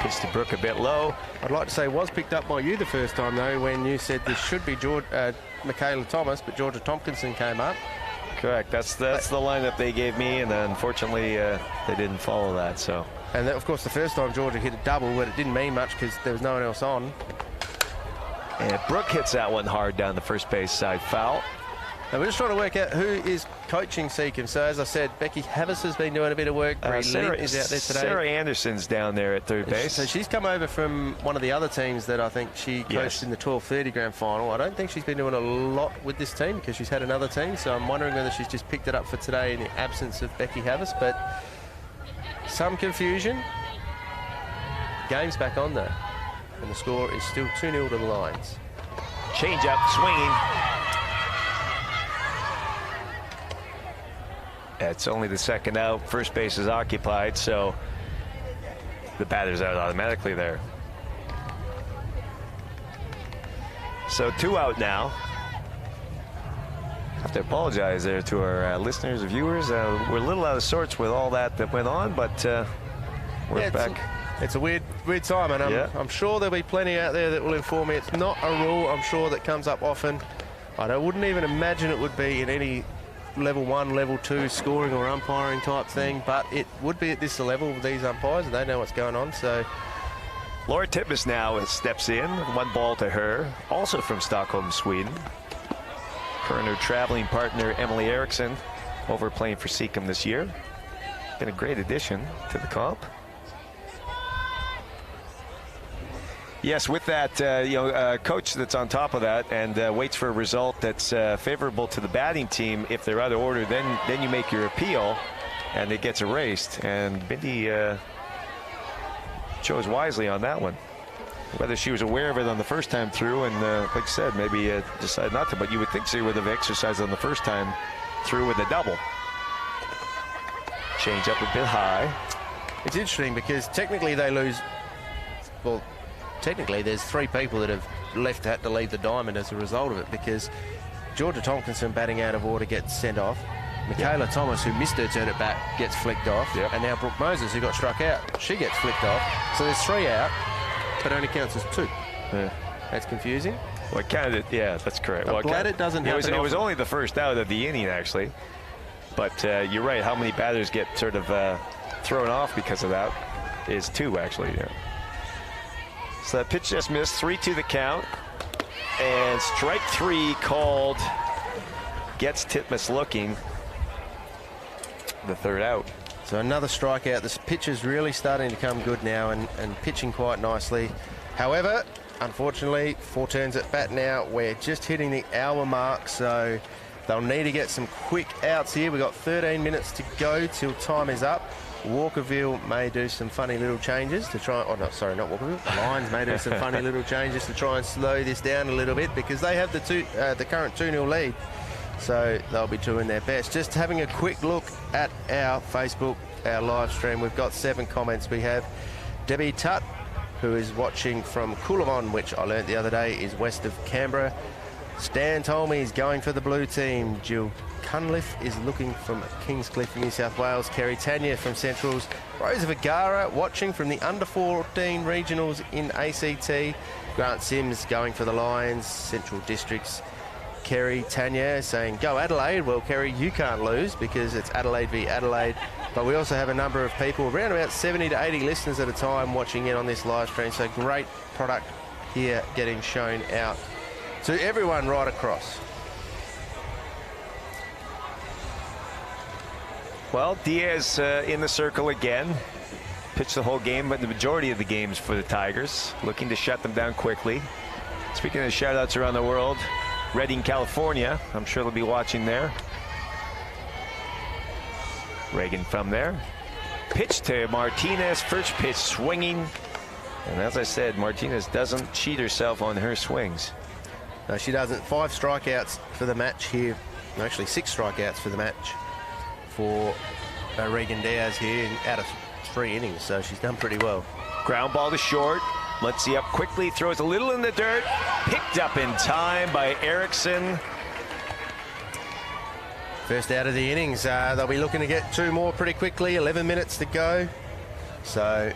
Pitch to Brooke a bit low. I'd like to say was picked up by you the first time, though, when you said this should be Michaela Thomas, but Georgia Tompkinson came up. Correct. That's the lineup they gave me, and unfortunately they didn't follow that. So. And that, of course, the first time Georgia hit a double, but it didn't mean much because there was no one else on. And Brooke hits that one hard down the first base side, foul. And we're just trying to work out who is coaching Seacombe. So, as I said, Becky Havis has been doing a bit of work. Sarah is out there today. Sarah Anderson's down there at third base. So she's come over from one of the other teams that I think she coached in the 12:30 grand final. I don't think she's been doing a lot with this team because she's had another team. So I'm wondering whether she's just picked it up for today in the absence of Becky Havis. But some confusion. Game's back on though. And the score is still 2-0 to the Lions. Change up, swinging. It's only the second out. First base is occupied, so the batter's out automatically there. So 2 out now. Have to apologize there to our listeners and viewers. We're a little out of sorts with all that went on, but we're back. It's a weird time, and I'm sure there'll be plenty out there that will inform me. It's not a rule, I'm sure, that comes up often. I wouldn't even imagine it would be in any level 1, level 2 scoring or umpiring type thing, but it would be at this level with these umpires, and they know what's going on. So Laura Titmus now steps in, 1 ball to her, also from Stockholm, Sweden. Her and her traveling partner Emily Eriksson over playing for Seacombe this year. Been a great addition to the comp. Yes, with that, coach that's on top of that and waits for a result that's favorable to the batting team. If they're out of order, then you make your appeal, and it gets erased. And Bindi chose wisely on that one. Whether she was aware of it on the first time through, and like I said, maybe decided not to. But you would think she would have exercised on the first time through with a double. Change up a bit high. It's interesting because technically they lose. Well, technically there's 3 people that have had to leave the diamond as a result of it, because Georgia Tompkinson, batting out of order, gets sent off. Michaela Thomas, who missed her turn at bat, gets flicked off. And now Brooke Moses, who got struck out, she gets flicked off. So there's 3 out, but only counts as 2. That's confusing. Well, it counted. Yeah, that's correct. I'm glad it doesn't happen. It was only the first out of the inning, actually. But you're right. How many batters get sort of thrown off because of that is 2, actually. Yeah. So that pitch just missed. 3-2 the count. And strike 3 called. Gets Titmus looking. The 3rd out. So another strikeout. This pitch is really starting to come good now and pitching quite nicely. However, unfortunately, 4 turns at bat now. We're just hitting the hour mark, so they'll need to get some quick outs here. We've got 13 minutes to go till time is up. Walkerville may do some funny little changes to try. Oh, no, sorry, not Walkerville. The Lions may do some funny little changes to try and slow this down a little bit, because they have the current 2-0 lead. So they'll be doing their best. Just having a quick look at our Facebook, our live stream. We've got 7 comments. We have Debbie Tutt, who is watching from Coolabon, which I learnt the other day is west of Canberra. Stan told me he's going for the blue team. Jill Cunliffe is looking from Kingscliff, New South Wales. Kerry Tanya from Centrals. Rosa Vergara watching from the under-14 regionals in ACT. Grant Sims going for the Lions, Central Districts. Kerry Tanya saying, go Adelaide. Well, Kerry, you can't lose because it's Adelaide v Adelaide. But we also have a number of people, around about 70 to 80 listeners at a time watching in on this live stream. So great product here getting shown out to everyone right across. Well, Diaz in the circle again. Pitched the whole game, but the majority of the games for the Tigers. Looking to shut them down quickly. Speaking of shout-outs around the world, Redding, California. I'm sure they'll be watching there. Reagan from there. Pitch to Martinez. First pitch swinging. And as I said, Martinez doesn't cheat herself on her swings. No, she doesn't. 5 strikeouts for the match here. Actually, 6 strikeouts for the match for Regan Diaz here out of 3 innings. So she's done pretty well. Ground ball to short. Let's see up quickly. Throws a little in the dirt. Picked up in time by Eriksson. First out of the innings. They'll be looking to get 2 more pretty quickly. 11 minutes to go. So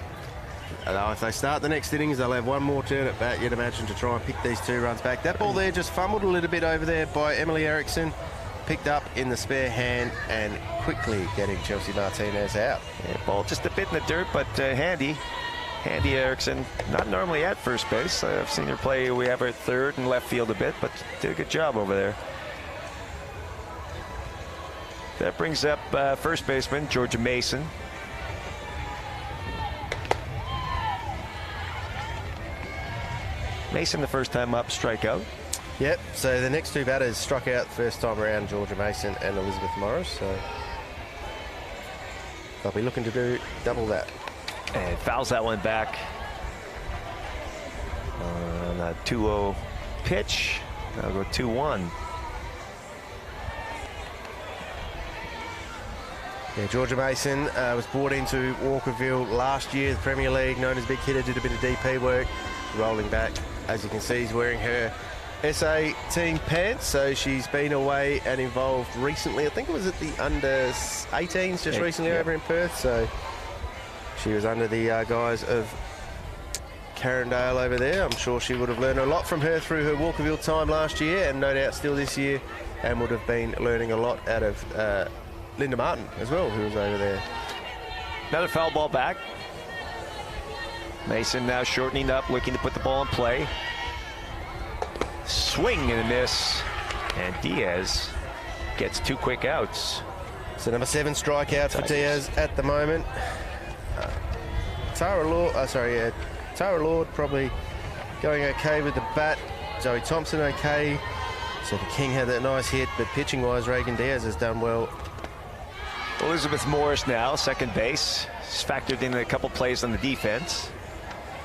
if they start the next innings, they'll have 1 more turn at bat, you'd imagine, to try and pick these 2 runs back. That ball there just fumbled a little bit over there by Emily Eriksson. Picked up in the spare hand and quickly getting Chelsea Martinez out. Yeah, ball just a bit in the dirt, but handy. Handy Eriksson, not normally at first base. I've seen her play. We have her at third and left field a bit, but did a good job over there. That brings up first baseman Georgia Mason. Mason, the first time up, strikeout. Yep, so the next two batters struck out first time around, Georgia Mason and Elizabeth Morris, so they'll be looking to do double that. And fouls that one back on a 2-0 pitch. That'll go 2-1. Yeah, Georgia Mason was brought into Walkerville last year, the Premier League, known as Big Hitter, did a bit of DP work, rolling back. As you can see, he's wearing her SA team pants, so she's been away and involved recently. I think it was at the under-18s just recently over in Perth, so she was under the guise of Carindale over there. I'm sure she would have learned a lot from her through her Walkerville time last year, and no doubt still this year, and would have been learning a lot out of Linda Martin as well, who was over there. Another foul ball back. Mason now shortening up, looking to put the ball in play. Swing and a miss, and Diaz gets 2 quick outs. So number 7 strikeout for Diaz at the moment. Tara Lord probably going okay with the bat. Zoe Thompson okay. So the King had that nice hit, but pitching wise, Reagan Diaz has done well. Elizabeth Morris now, second base. She's factored in a couple plays on the defense.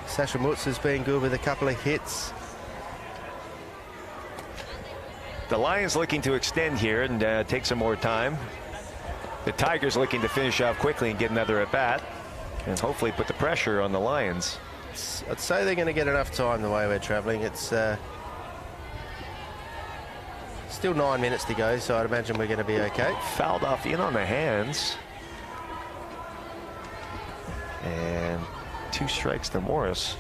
Sasha Mutz has been good with a couple of hits. The Lions looking to extend here and take some more time. The Tigers looking to finish off quickly and get another at bat and hopefully put the pressure on the Lions. I'd say they're going to get enough time the way we're travelling. It's still 9 minutes to go, so I'd imagine we're going to be okay. Fouled off in on the hands. And 2 strikes to Morris.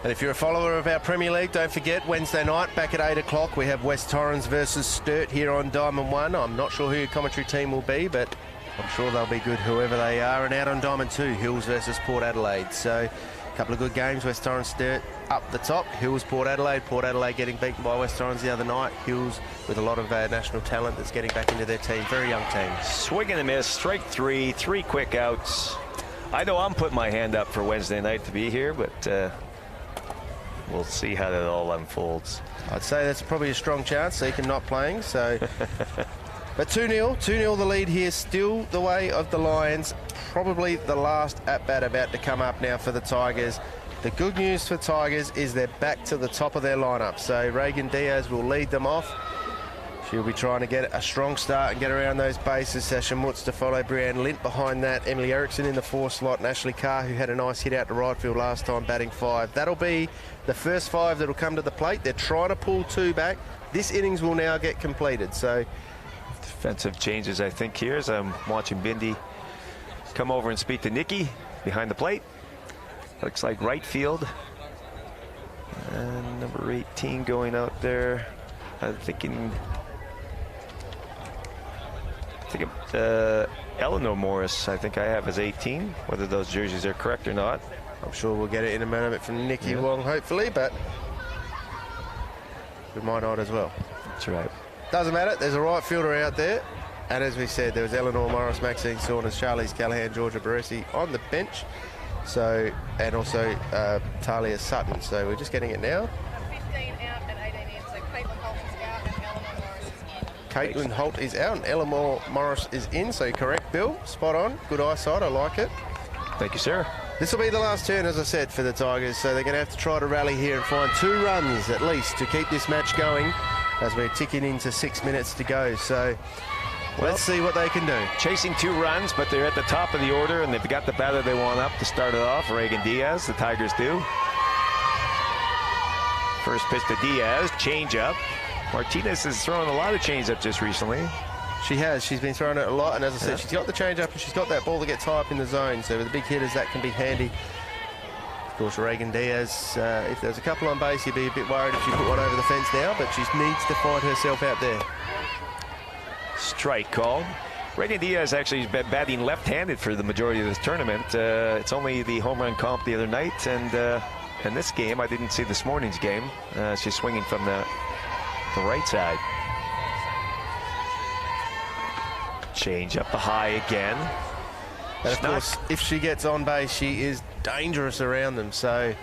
And if you're a follower of our Premier League, don't forget Wednesday night back at 8 o'clock we have West Torrens versus Sturt here on Diamond 1. I'm not sure who your commentary team will be, but I'm sure they'll be good whoever they are. And out on Diamond 2, Hills versus Port Adelaide. So a couple of good games. West Torrens, Sturt up the top. Hills, Port Adelaide. Port Adelaide getting beaten by West Torrens the other night. Hills with a lot of national talent that's getting back into their team. Very young team. Swing and a miss, strike 3, 3 quick outs. I know I'm putting my hand up for Wednesday night to be here, but we'll see how that all unfolds. I'd say that's probably a strong chance, Seacon not playing, so. But 2-0 the lead here, still the way of the Lions. Probably the last at-bat about to come up now for the Tigers. The good news for Tigers is they're back to the top of their lineup. So Reagan Diaz will lead them off. She'll be trying to get a strong start and get around those bases. Sasha Mutz to follow, Brianne Lint behind that. Emily Erickson in the 4 slot, and Ashley Carr, who had a nice hit out to right field last time, batting 5. That'll be the first 5 that'll come to the plate. They're trying to pull 2 back. This innings will now get completed. So defensive changes, I think, here as I'm watching Bindi come over and speak to Nikki behind the plate. Looks like right field. And number 18 going out there. I'm thinking Eleanor Morris, I think I have as 18. Whether those jerseys are correct or not, I'm sure we'll get it in a moment from Nikki Wong, hopefully, but we might not as well. That's right. Doesn't matter. There's a right fielder out there. And as we said, there was Eleanor Morris, Maxine Saunders, Charlize Callahan, Georgia Baresi on the bench. So, and also Talia Sutton. So we're just getting it now. 15 out and 18 in. So Caitlin Caitlin Holt is out and Eleanor Morris is in. Holt is out and Eleanor Morris is in. So correct, Bill. Spot on. Good eyesight. I like it. Thank you, sir. This will be the last turn, as I said, for the Tigers. So they're going to have to try to rally here and find 2 runs at least to keep this match going as we're ticking into 6 minutes to go. So let's see what they can do. Chasing 2 runs, but they're at the top of the order, and they've got the batter they want up to start it off. Reagan Diaz, the Tigers do. First pitch to Diaz, change-up. Martinez has thrown a lot of change-up just recently. She has. She's been throwing it a lot, and as I said, she's got the change-up and she's got that ball that gets high up in the zone. So with the big hitters, that can be handy. Of course, Reagan Diaz, if there's a couple on base, you'd be a bit worried if she put one over the fence now, but she needs to find herself out there. Strike call. Reagan Diaz actually has been batting left-handed for the majority of this tournament. It's only the home run comp the other night, and in this game. I didn't see this morning's game. She's swinging from the right side. Change up the high again. And of course, if she gets on base, she is dangerous around them. So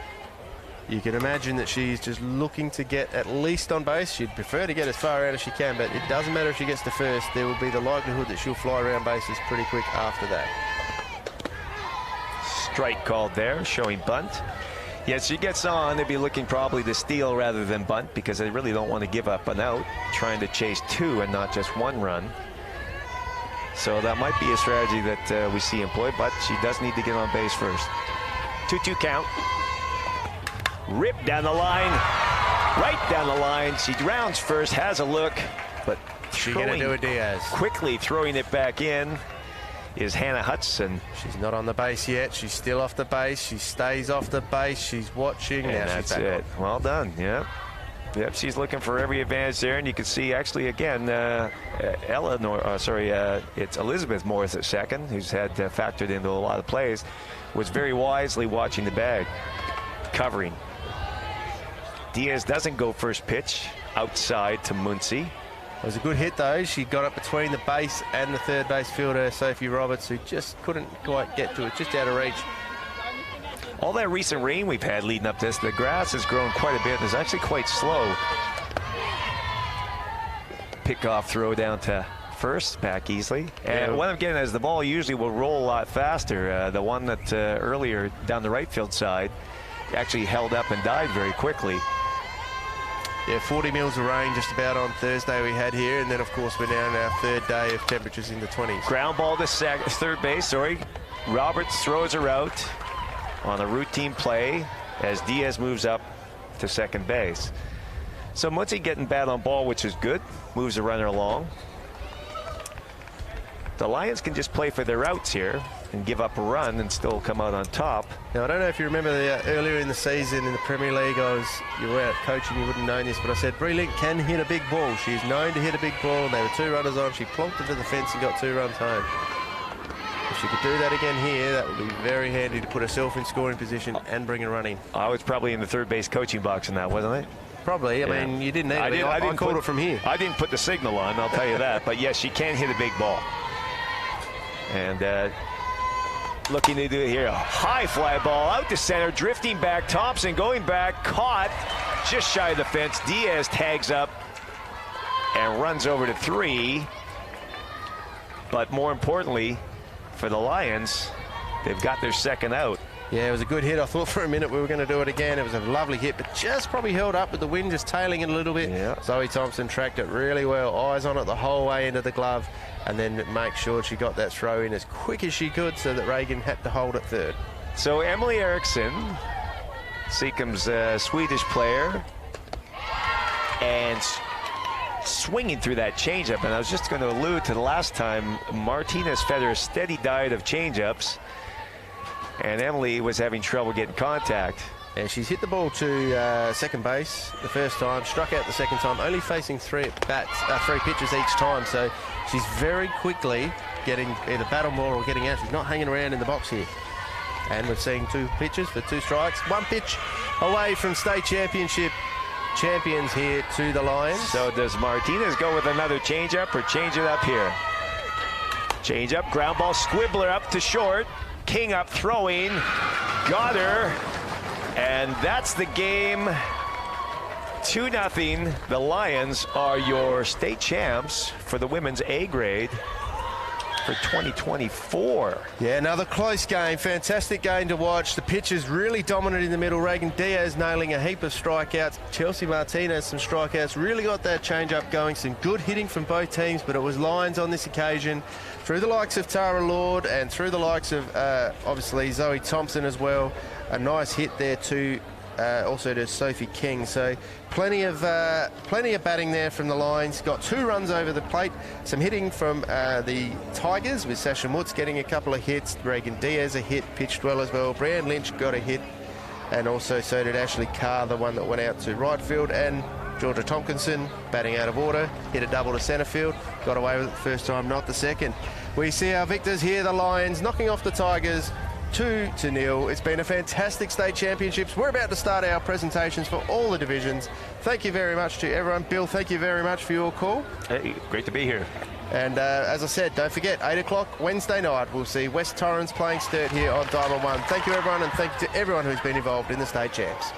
you can imagine that she's just looking to get at least on base. She'd prefer to get as far out as she can, but it doesn't matter if she gets to first. There will be the likelihood that she'll fly around bases pretty quick after that. Strike called there, showing bunt. Yes, she gets on. They'd be looking probably to steal rather than bunt, because they really don't want to give up an out, trying to chase 2 and not just 1 run. So that might be a strategy that we see employed, but she does need to get on base first. 2-2 count. Rip down the line, right down the line. She rounds first, has a look, but she's going to do it, Diaz. Quickly throwing it back in is Hannah Hudson. She's not on the base yet. She's still off the base. She stays off the base. She's watching. And that's it. Well done. Yep. Yep, she's looking for every advantage there, and you can see actually again it's Elizabeth Morris at second, who's had factored into a lot of plays, was very wisely watching the bag, covering. Diaz doesn't go first pitch, outside to Muncie. It was a good hit though. She got up between the base and the third base fielder, Sophie Roberts, who just couldn't quite get to it, just out of reach. All that recent rain we've had leading up to this, the grass has grown quite a bit and is actually quite slow. Pickoff throw down to first, back easily. And what I'm getting is the ball usually will roll a lot faster. The one that earlier down the right field side actually held up and died very quickly. Yeah, 40 mils of rain just about on Thursday we had here, and then of course we're now in our third day of temperatures in the 20s. Ground ball to third base, Roberts throws her out on a routine play as Diaz moves up to second base. So Muncie getting bad on ball, which is good, moves the runner along. The Lions can just play for their outs here and give up a run and still come out on top. Now, I don't know if you remember earlier in the season in the Premier League, you were out coaching, you wouldn't know this, but I said Bree Link can hit a big ball. She's known to hit a big ball, and there were 2 runners on. She plonked into the fence and got 2 runs home. If she could do that again here, that would be very handy to put herself in scoring position and bring a run in. I was probably in the third base coaching box in that, wasn't it? Probably. I mean, you didn't need it. I called it from here. I didn't put the signal on, I'll tell you that. But yes, she can hit a big ball. And looking to do it here. A high fly ball out to center, drifting back. Thompson going back, caught just shy of the fence. Diaz tags up and runs over to 3. But more importantly, for the Lions, they've got their second out. Yeah, it was a good hit. I thought for a minute we were going to do it again. It was a lovely hit, but just probably held up with the wind just tailing it a little bit. Yeah. Zoe Thompson tracked it really well. Eyes on it the whole way into the glove, and then make sure she got that throw in as quick as she could so that Reagan had to hold it third. So Emily Eriksson, Seacombe's Swedish player, and swinging through that changeup. And I was just going to allude to the last time Martinez fed her a steady diet of changeups, and Emily was having trouble getting contact. Yeah, she's hit the ball to second base the first time, struck out the second time, only facing 3 pitches each time. So she's very quickly getting either bat or ball or getting out. She's not hanging around in the box here. And we're seeing 2 pitches for 2 strikes. 1 pitch away from state championship champions here to the Lions. So does Martinez go with another changeup or change it up here? Changeup, ground ball, Squibbler up to short. King up throwing, got her, and that's the game. 2-0. The Lions are your state champs for the women's A grade for 2024. Yeah, another close game. Fantastic game to watch. The pitchers really dominant in the middle. Reagan Diaz nailing a heap of strikeouts. Chelsea Martinez some strikeouts. Really got that change-up going. Some good hitting from both teams, but it was Lions on this occasion. Through the likes of Tara Lord and through the likes of, obviously, Zoe Thompson as well. A nice hit there too. Also to Sophie King. So plenty of batting there from the Lions. Got 2 runs over the plate. Some hitting from the Tigers with Sasha Mutz getting a couple of hits. Reagan Diaz a hit, pitched well as well. Brianne Lynch got a hit, and also so did Ashley Carr, the one that went out to right field. And Georgia Tompkinson batting out of order, hit a double to centre field. Got away with it the first time, not the second. We see our victors here, the Lions, knocking off the Tigers 2-0. It's been a fantastic state championships. We're about to start our presentations for all the divisions. Thank you very much to everyone. Bill, thank you very much for your call. Hey, great to be here. And as I said, don't forget, 8 o'clock Wednesday night, we'll see West Torrens playing Sturt here on Diamond 1. Thank you, everyone, and thank you to everyone who's been involved in the state champs.